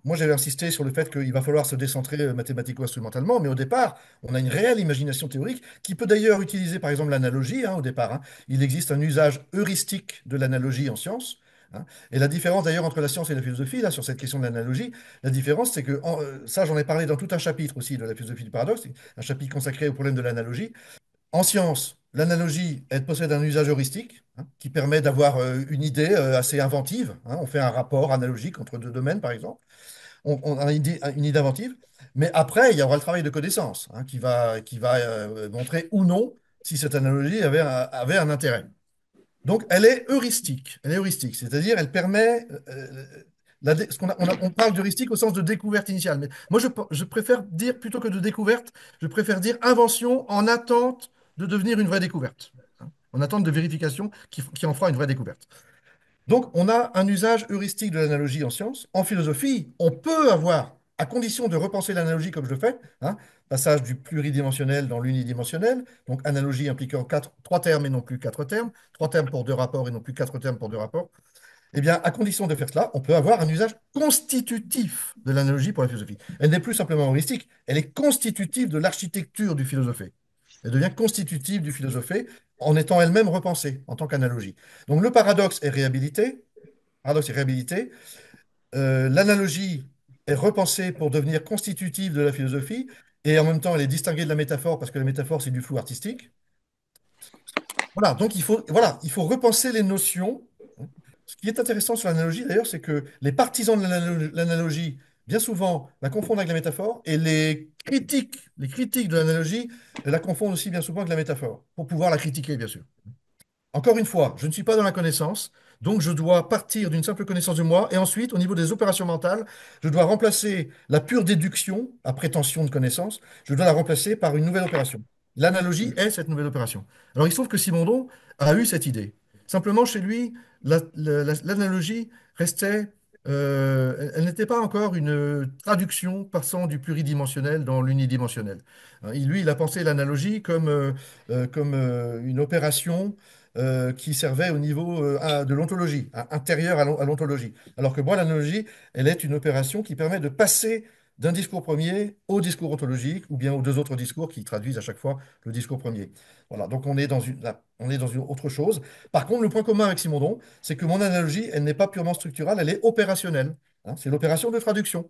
Moi, j'avais insisté sur le fait qu'il va falloir se décentrer mathématico-instrumentalement, mais au départ, on a une réelle imagination théorique qui peut d'ailleurs utiliser, par exemple, l'analogie, hein, au départ, hein. Il existe un usage heuristique de l'analogie en science, hein. Et la différence d'ailleurs entre la science et la philosophie, là, sur cette question de l'analogie, la différence, c'est que, ça, j'en ai parlé dans tout un chapitre aussi de la philosophie du paradoxe, un chapitre consacré au problème de l'analogie. En science, l'analogie, elle possède un usage heuristique, hein, qui permet d'avoir une idée assez inventive, hein. On fait un rapport analogique entre deux domaines, par exemple. On a une idée inventive. Mais après, il y aura le travail de connaissance, hein, qui va montrer ou non si cette analogie avait un intérêt. Donc, elle est heuristique. Elle est heuristique, c'est-à-dire elle permet. On parle d'heuristique au sens de découverte initiale. Mais moi, je préfère dire, plutôt que de découverte, je préfère dire invention en attente de devenir une vraie découverte, hein, en attente de vérification qui en fera une vraie découverte. Donc, on a un usage heuristique de l'analogie en science. En philosophie, on peut avoir, à condition de repenser l'analogie comme je le fais, hein, passage du pluridimensionnel dans l'unidimensionnel, donc analogie impliquant trois termes et non plus quatre termes, trois termes pour deux rapports et non plus quatre termes pour deux rapports. Eh bien, à condition de faire cela, on peut avoir un usage constitutif de l'analogie pour la philosophie. Elle n'est plus simplement heuristique, elle est constitutive de l'architecture du philosophé. Elle devient constitutive du philosophé en étant elle-même repensée en tant qu'analogie. Donc le paradoxe est réhabilité, paradoxe est réhabilité, l'analogie est repensée pour devenir constitutive de la philosophie, et en même temps elle est distinguée de la métaphore parce que la métaphore c'est du flou artistique. Voilà, donc il faut repenser les notions. Ce qui est intéressant sur l'analogie, d'ailleurs, c'est que les partisans de l'analogie, bien souvent, la confondent avec la métaphore, et les critiques de l'analogie la confondent aussi bien souvent avec la métaphore, pour pouvoir la critiquer, bien sûr. Encore une fois, je ne suis pas dans la connaissance, donc je dois partir d'une simple connaissance de moi, et ensuite, au niveau des opérations mentales, je dois remplacer la pure déduction, à prétention de connaissance, je dois la remplacer par une nouvelle opération. L'analogie est cette nouvelle opération. Alors, il se trouve que Simondon a eu cette idée. Simplement, chez lui, l'analogie restait, elle n'était pas encore une traduction passant du pluridimensionnel dans l'unidimensionnel, hein. Lui, il a pensé l'analogie comme une opération qui servait au niveau de l'ontologie, intérieure à l'ontologie. Alors que moi, l'analogie, elle est une opération qui permet de passer d'un discours premier au discours ontologique, ou bien aux deux autres discours qui traduisent à chaque fois le discours premier. Voilà, donc on est dans une autre chose. Par contre, le point commun avec Simondon, c'est que mon analogie, elle n'est pas purement structurale, elle est opérationnelle, hein. C'est l'opération de traduction.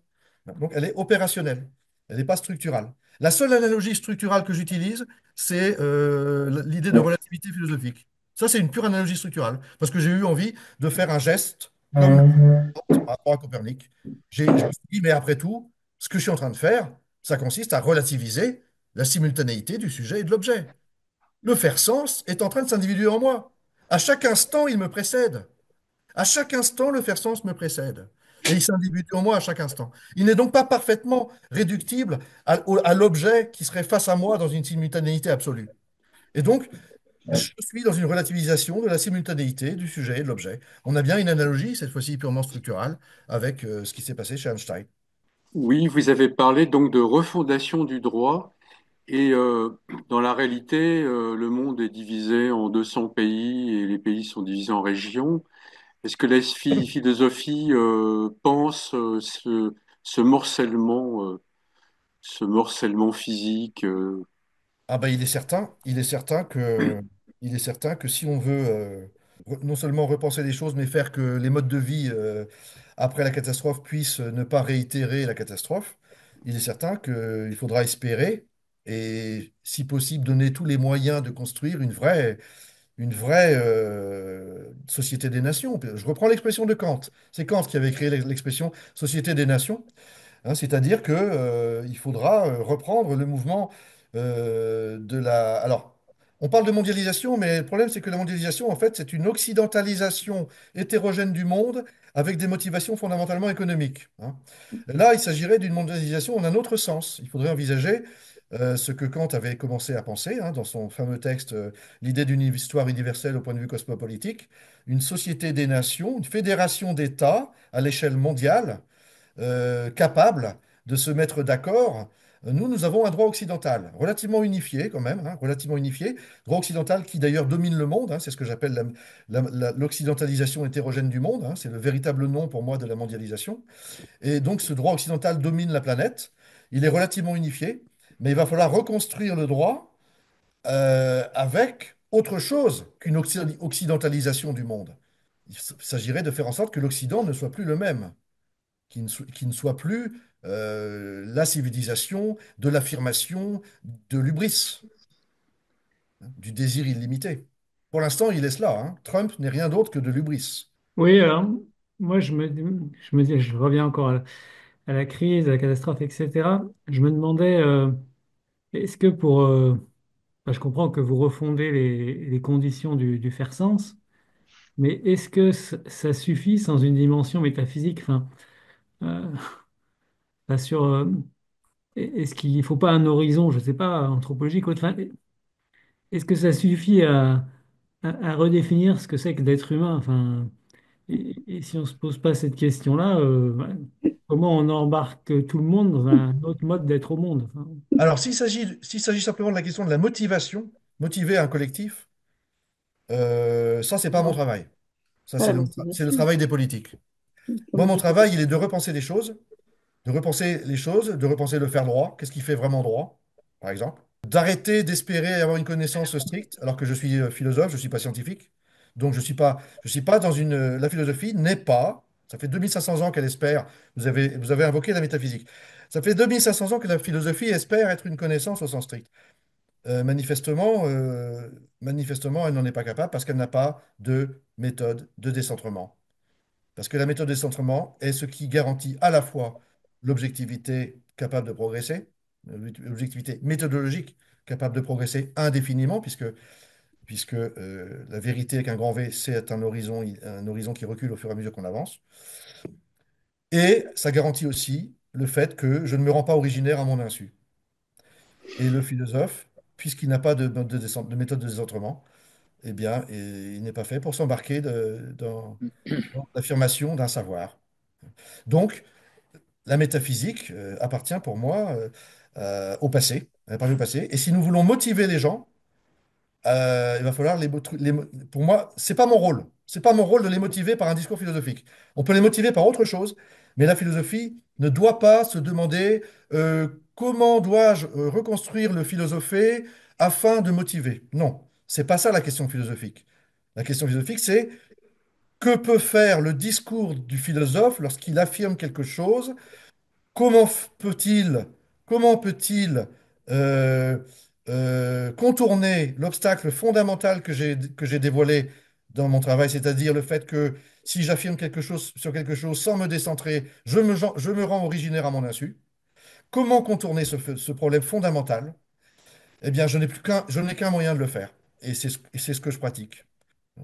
Donc elle est opérationnelle, elle n'est pas structurale. La seule analogie structurale que j'utilise, c'est l'idée de relativité philosophique. Ça, c'est une pure analogie structurale, parce que j'ai eu envie de faire un geste comme par rapport à Copernic. Je me suis dit, mais après tout, ce que je suis en train de faire, ça consiste à relativiser la simultanéité du sujet et de l'objet. Le faire sens est en train de s'individuer en moi. À chaque instant, il me précède. À chaque instant, le faire sens me précède. Et il s'individue en moi à chaque instant. Il n'est donc pas parfaitement réductible à l'objet qui serait face à moi dans une simultanéité absolue. Et donc, je suis dans une relativisation de la simultanéité du sujet et de l'objet. On a bien une analogie, cette fois-ci purement structurale, avec ce qui s'est passé chez Einstein. Oui, vous avez parlé donc de refondation du droit et dans la réalité, le monde est divisé en 200 pays et les pays sont divisés en régions. Est-ce que la philosophie pense ce morcellement physique Ah ben, il est certain que si on veut non seulement repenser les choses, mais faire que les modes de vie après la catastrophe puissent ne pas réitérer la catastrophe, il est certain qu'il faudra espérer et, si possible, donner tous les moyens de construire une vraie société des nations. Je reprends l'expression de Kant. C'est Kant qui avait créé l'expression société des nations. Hein, c'est-à-dire que, il faudra reprendre le mouvement de la... Alors, on parle de mondialisation, mais le problème, c'est que la mondialisation, en fait, c'est une occidentalisation hétérogène du monde avec des motivations fondamentalement économiques. Hein. Là, il s'agirait d'une mondialisation en un autre sens. Il faudrait envisager ce que Kant avait commencé à penser dans son fameux texte L'idée d'une histoire universelle au point de vue cosmopolitique, une société des nations, une fédération d'États à l'échelle mondiale capables de se mettre d'accord. Nous avons un droit occidental relativement unifié quand même, hein, relativement unifié, droit occidental qui d'ailleurs domine le monde, hein, c'est ce que j'appelle l'occidentalisation hétérogène du monde, hein, c'est le véritable nom pour moi de la mondialisation. Et donc ce droit occidental domine la planète, il est relativement unifié, mais il va falloir reconstruire le droit avec autre chose qu'une occidentalisation du monde. Il s'agirait de faire en sorte que l'Occident ne soit plus le même qui ne soit plus la civilisation de l'affirmation de l'hubris, hein, du désir illimité. Pour l'instant, il est cela. Hein. Trump n'est rien d'autre que de l'hubris. Oui, alors, moi, je reviens encore à la crise, à la catastrophe, etc. Je me demandais, est-ce que enfin, je comprends que vous refondez les conditions du faire sens, mais est-ce que ça suffit sans une dimension métaphysique? Enfin, euh, pas sûr, est-ce qu'il ne faut pas un horizon, je ne sais pas, anthropologique ou autre? Enfin, est-ce que ça suffit à redéfinir ce que c'est que d'être humain? Enfin, et si on ne se pose pas cette question-là, comment on embarque tout le monde dans un autre mode d'être au monde? Enfin, Alors, s'il s'agit simplement de la question de la motivation, motiver un collectif, ça, c'est pas mon Non, travail. Ça, pas c'est la c'est le motivation, travail des politiques. Moi, comme mon dit Foucault. travail, il est de repenser les choses, de repenser les choses, de repenser le faire droit. Qu'est-ce qui fait vraiment droit, par exemple? D'arrêter d'espérer avoir une connaissance stricte, alors que je suis philosophe, je ne suis pas scientifique. Donc je suis pas dans une... La philosophie n'est pas, ça fait 2500 ans qu'elle espère, vous avez invoqué la métaphysique, ça fait 2500 ans que la philosophie espère être une connaissance au sens strict. Manifestement, elle n'en est pas capable parce qu'elle n'a pas de méthode de décentrement. Parce que la méthode de décentrement est ce qui garantit à la fois l'objectivité capable de progresser, l'objectivité méthodologique capable de progresser indéfiniment, puisque la vérité avec un grand V, c'est un horizon qui recule au fur et à mesure qu'on avance. Et ça garantit aussi le fait que je ne me rends pas originaire à mon insu. Et le philosophe, puisqu'il n'a pas de méthode de décentrement, eh bien, il n'est pas fait pour s'embarquer dans l'affirmation d'un savoir. Donc, la métaphysique appartient pour moi au passé. Elle appartient au passé. Et si nous voulons motiver les gens, il va falloir pour moi, c'est pas mon rôle. C'est pas mon rôle de les motiver par un discours philosophique. On peut les motiver par autre chose, mais la philosophie ne doit pas se demander comment dois-je reconstruire le philosophé afin de motiver. Non, c'est pas ça la question philosophique. La question philosophique, c'est que peut faire le discours du philosophe lorsqu'il affirme quelque chose. Comment peut-il, comment peut-il euh, contourner l'obstacle fondamental que j'ai dévoilé dans mon travail, c'est-à-dire le fait que si j'affirme quelque chose sur quelque chose sans me décentrer, je me rends originaire à mon insu. Comment contourner ce problème fondamental? Eh bien, je n'ai qu'un moyen de le faire, et c'est ce que je pratique.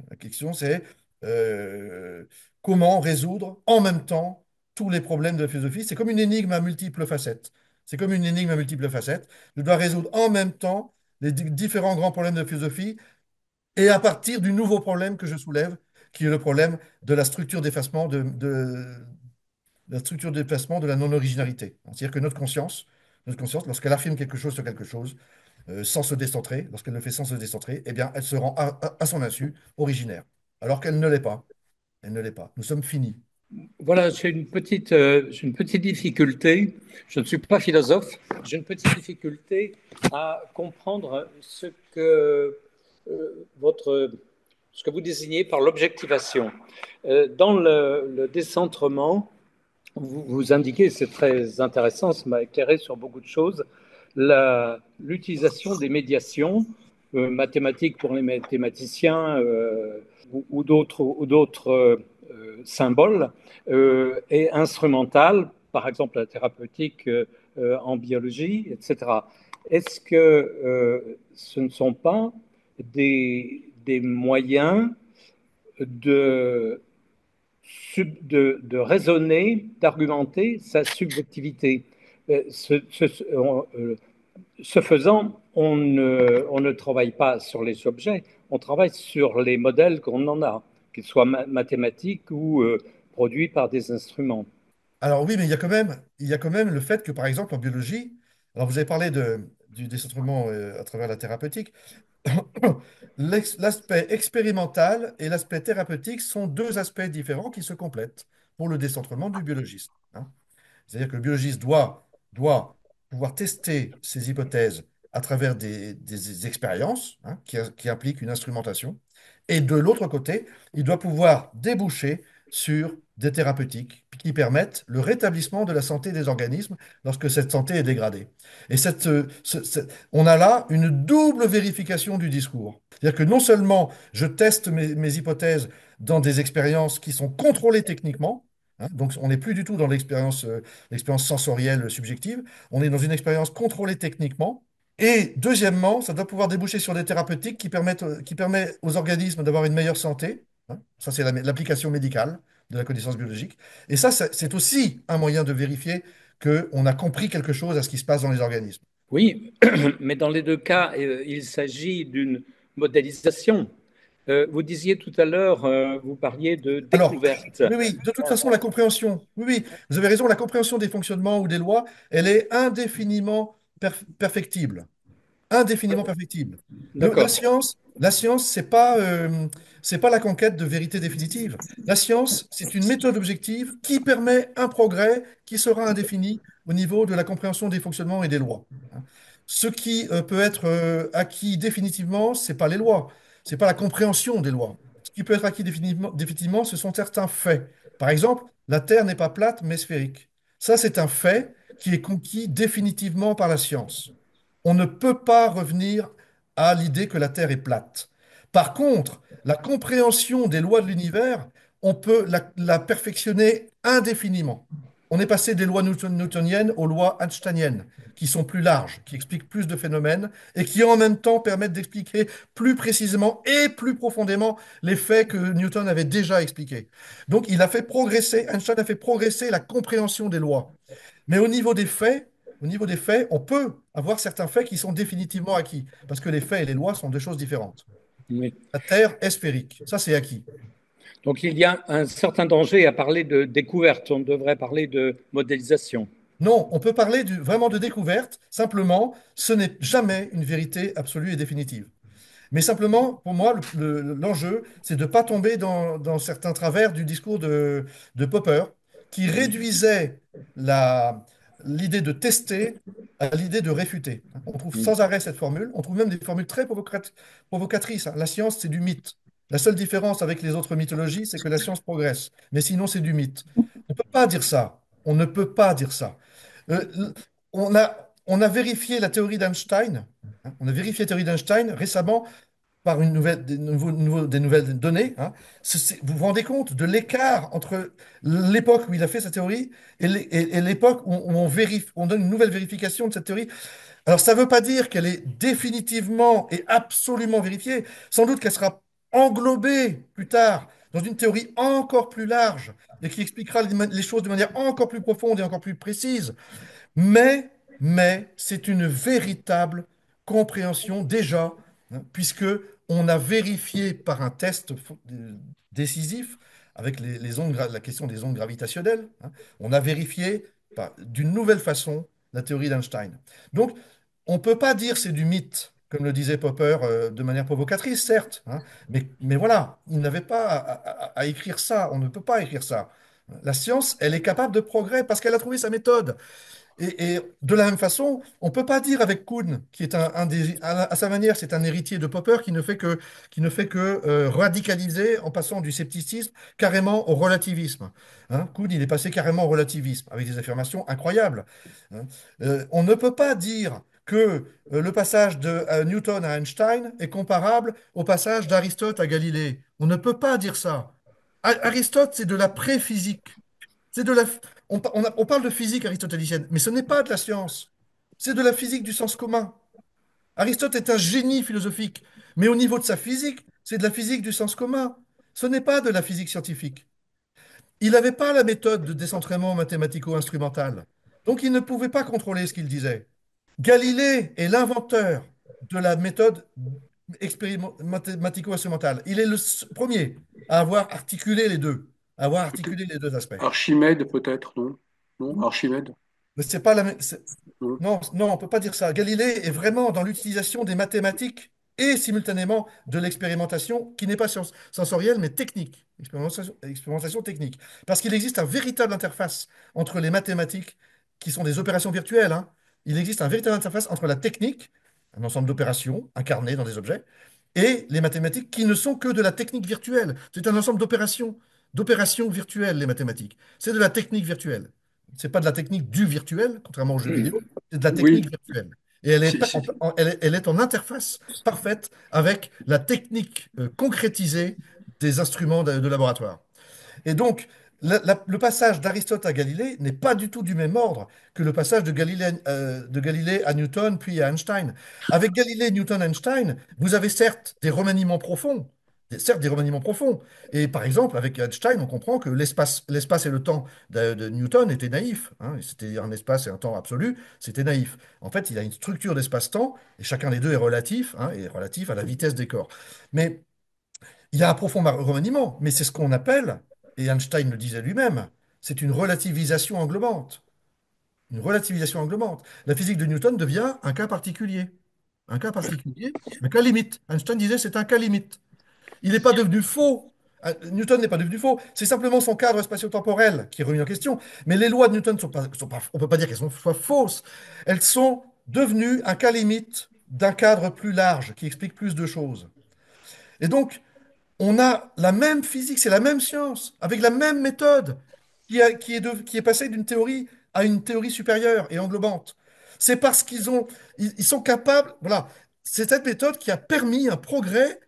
La question, c'est euh, comment résoudre en même temps tous les problèmes de la philosophie. C'est comme une énigme à multiples facettes. C'est comme une énigme à multiples facettes. Je dois résoudre en même temps les différents grands problèmes de la philosophie et à partir du nouveau problème que je soulève, qui est le problème de la structure d'effacement de la non-originalité. C'est-à-dire que notre conscience, lorsqu'elle affirme quelque chose sur quelque chose, sans se décentrer, lorsqu'elle le fait sans se décentrer, eh bien, elle se rend à son insu originaire, alors qu'elle ne l'est pas. Elle ne l'est pas. Nous sommes finis. Voilà, j'ai une petite difficulté. Je ne suis pas philosophe. J'ai une petite difficulté à comprendre votre, ce que vous désignez par l'objectivation. Dans le décentrement, vous indiquez, c'est très intéressant, ça m'a éclairé sur beaucoup de choses, l'utilisation des médiations mathématiques pour les mathématiciens ou d'autres symboles, et instrumentales, par exemple la thérapeutique en biologie, etc. Est-ce que ce ne sont pas des moyens de, de raisonner, d'argumenter sa subjectivité? Ce faisant, on ne travaille pas sur les objets, on travaille sur les modèles qu'on en a, qu'ils soient mathématiques ou produits par des instruments. Alors oui, mais il y a quand même le fait que, par exemple, en biologie, alors vous avez parlé du décentrement à travers la thérapeutique. L'aspect expérimental et l'aspect thérapeutique sont deux aspects différents qui se complètent pour le décentrement du biologiste, hein. C'est-à-dire que le biologiste doit pouvoir tester ses hypothèses à travers des expériences, hein, qui impliquent une instrumentation. Et de l'autre côté, il doit pouvoir déboucher sur des thérapeutiques qui permettent le rétablissement de la santé des organismes lorsque cette santé est dégradée. Et on a là une double vérification du discours. C'est-à-dire que non seulement je teste mes hypothèses dans des expériences qui sont contrôlées techniquement, hein, donc on n'est plus du tout dans l'expérience sensorielle subjective, on est dans une expérience contrôlée techniquement. Et deuxièmement, ça doit pouvoir déboucher sur des thérapeutiques qui permettent aux organismes d'avoir une meilleure santé, hein. Ça, c'est l'application médicale de la connaissance biologique. Et ça, c'est aussi un moyen de vérifier qu'on a compris quelque chose à ce qui se passe dans les organismes. Oui, mais dans les deux cas, il s'agit d'une modélisation. Vous disiez tout à l'heure, vous parliez de Alors, découverte. oui, oui, de toute façon, la compréhension, oui, oui, vous avez raison, la compréhension des fonctionnements ou des lois, elle est indéfiniment perfectible. Indéfiniment perfectible. D'accord. La science, c'est pas la conquête de vérité définitive. La science, c'est une méthode objective qui permet un progrès qui sera indéfini au niveau de la compréhension des fonctionnements et des lois, hein. Ce qui peut être acquis définitivement, c'est pas les lois, c'est pas la compréhension des lois. Ce qui peut être acquis définitivement, ce sont certains faits. Par exemple, la Terre n'est pas plate, mais sphérique. Ça, c'est un fait qui est conquis définitivement par la science. On ne peut pas revenir à l'idée que la Terre est plate. Par contre, la compréhension des lois de l'univers, on peut la perfectionner indéfiniment. On est passé des lois newtoniennes aux lois einsteiniennes, qui sont plus larges, qui expliquent plus de phénomènes et qui en même temps permettent d'expliquer plus précisément et plus profondément les faits que Newton avait déjà expliqués. Donc Einstein a fait progresser la compréhension des lois. Mais au niveau des faits, on peut avoir certains faits qui sont définitivement acquis, parce que les faits et les lois sont deux choses différentes. Oui. La Terre est sphérique, ça c'est acquis. Donc il y a un certain danger à parler de découverte. On devrait parler de modélisation. Non, on peut parler vraiment de découverte, simplement, ce n'est jamais une vérité absolue et définitive. Mais simplement, pour moi, l'enjeu, c'est de ne pas tomber dans certains travers du discours de Popper, qui réduisait l'idée de tester à l'idée de réfuter. On trouve sans arrêt cette formule, on trouve même des formules très provocatrices, hein. La science, c'est du mythe. La seule différence avec les autres mythologies, c'est que la science progresse. Mais sinon, c'est du mythe. On ne peut pas dire ça. On ne peut pas dire ça. On a vérifié la théorie d'Einstein, hein. On a vérifié la théorie d'Einstein récemment par des nouvelles données, hein. Vous vous rendez compte de l'écart entre l'époque où il a fait sa théorie et l'époque où on donne une nouvelle vérification de cette théorie. Alors, ça ne veut pas dire qu'elle est définitivement et absolument vérifiée. Sans doute qu'elle sera englobée plus tard dans une théorie encore plus large et qui expliquera les choses de manière encore plus profonde et encore plus précise. Mais c'est une véritable compréhension déjà, hein, puisque on a vérifié par un test décisif avec la question des ondes gravitationnelles, hein, on a vérifié d'une nouvelle façon la théorie d'Einstein. Donc, on ne peut pas dire c'est du mythe, comme le disait Popper de manière provocatrice, certes, hein, mais voilà, il n'avait pas à écrire ça, on ne peut pas écrire ça. La science, elle est capable de progrès parce qu'elle a trouvé sa méthode. Et de la même façon, on ne peut pas dire avec Kuhn, qui est à sa manière, c'est un héritier de Popper qui ne fait que radicaliser en passant du scepticisme carrément au relativisme, hein. Kuhn, il est passé carrément au relativisme avec des affirmations incroyables, hein. On ne peut pas dire que le passage de Newton à Einstein est comparable au passage d'Aristote à Galilée. On ne peut pas dire ça. Aristote, c'est de la pré-physique. C'est de la, on parle de physique aristotélicienne, mais ce n'est pas de la science. C'est de la physique du sens commun. Aristote est un génie philosophique, mais au niveau de sa physique, c'est de la physique du sens commun. Ce n'est pas de la physique scientifique. Il n'avait pas la méthode de décentrement mathématico-instrumental, donc il ne pouvait pas contrôler ce qu'il disait. Galilée est l'inventeur de la méthode mathématico-instrumentale. Il est le premier à avoir articulé les deux, à avoir articulé les deux aspects. Archimède, peut-être, non? Non, Archimède? Mais c'est pas la même. Non. Non, non, on peut pas dire ça. Galilée est vraiment dans l'utilisation des mathématiques et simultanément de l'expérimentation qui n'est pas sensorielle mais technique. Expérimentation technique. Parce qu'il existe un véritable interface entre les mathématiques, qui sont des opérations virtuelles, hein. Il existe un véritable interface entre la technique, un ensemble d'opérations incarnées dans des objets, et les mathématiques qui ne sont que de la technique virtuelle. C'est un ensemble d'opérations virtuelles, les mathématiques. C'est de la technique virtuelle. C'est pas de la technique du virtuel, contrairement aux jeux vidéo, c'est de la Oui, technique virtuelle. Et elle est, elle est en interface parfaite avec la technique concrétisée des instruments de laboratoire. Et donc, le passage d'Aristote à Galilée n'est pas du tout du même ordre que le passage de Galilée à Newton, puis à Einstein. Avec Galilée, Newton, Einstein, vous avez certes des remaniements profonds, certes des remaniements profonds. Et par exemple, avec Einstein, on comprend que l'espace et le temps de Newton étaient naïfs, hein. C'était un espace et un temps absolu, c'était naïf. En fait, il y a une structure d'espace-temps, et chacun des deux est relatif, hein, et relatif à la vitesse des corps. Mais il y a un profond remaniement, mais c'est ce qu'on appelle, et Einstein le disait lui-même, c'est une relativisation englobante. Une relativisation englobante. La physique de Newton devient un cas particulier. Un cas particulier, un cas limite. Einstein disait c'est un cas limite. Il n'est pas devenu faux. Newton n'est pas devenu faux. C'est simplement son cadre spatio-temporel qui est remis en question. Mais les lois de Newton on ne peut pas dire qu'elles soient fausses. Elles sont devenues un cas limite d'un cadre plus large qui explique plus de choses. Et donc, on a la même physique, c'est la même science, avec la même méthode, qui est passée d'une théorie à une théorie supérieure et englobante. C'est parce ils sont capables, voilà, c'est cette méthode qui a permis un progrès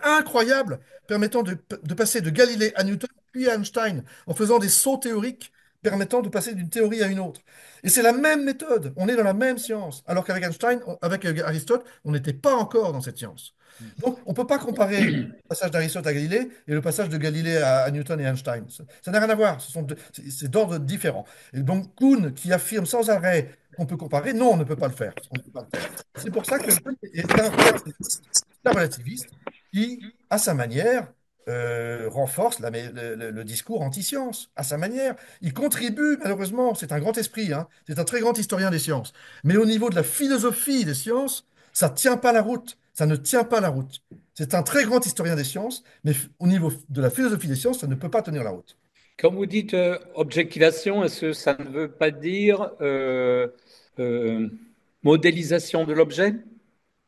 incroyable, permettant de passer de Galilée à Newton, puis à Einstein, en faisant des sauts théoriques permettant de passer d'une théorie à une autre. Et c'est la même méthode, on est dans la même science, alors qu'avec Einstein, avec Aristote, on n'était pas encore dans cette science. Donc, on ne peut pas comparer le passage d'Aristote à Galilée et le passage de Galilée à Newton et Einstein. Ça n'a rien à voir, c'est d'ordre différent. Et donc, Kuhn, qui affirme sans arrêt qu'on peut comparer, non, on ne peut pas le faire. On ne peut pas le faire. C'est pour ça que Kuhn est un relativiste qui, à sa manière, renforce le discours anti-science, à sa manière. Il contribue, malheureusement, c'est un grand esprit, hein, c'est un très grand historien des sciences. Mais au niveau de la philosophie des sciences, ça ne tient pas la route. Ça ne tient pas la route. C'est un très grand historien des sciences, mais au niveau de la philosophie des sciences, ça ne peut pas tenir la route. Quand vous dites objectivation, est-ce que ça ne veut pas dire euh, modélisation de l'objet?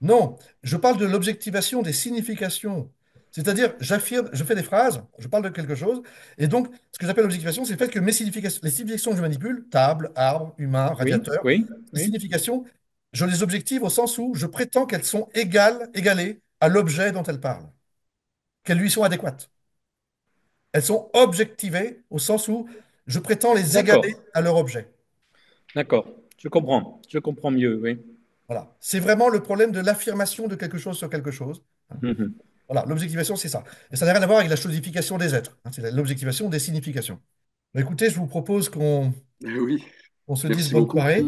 Non, je parle de l'objectivation des significations. C'est-à-dire, j'affirme, je fais des phrases, je parle de quelque chose, et donc, ce que j'appelle l'objectivation, c'est le fait que les significations que je manipule, table, arbre, humain, Oui, radiateur, oui, les oui. significations, je les objective au sens où je prétends qu'elles sont égalées à l'objet dont elles parlent, qu'elles lui sont adéquates. Elles sont objectivées au sens où je prétends les D'accord, égaler à leur objet. d'accord. Je comprends mieux, oui. Voilà. C'est vraiment le problème de l'affirmation de quelque chose sur quelque chose. Mhm. Voilà, l'objectivation, c'est ça. Et ça n'a rien à voir avec la chosification des êtres, hein. C'est l'objectivation des significations. Bah, écoutez, je vous propose Oui, qu'on se dise merci bonne beaucoup. soirée.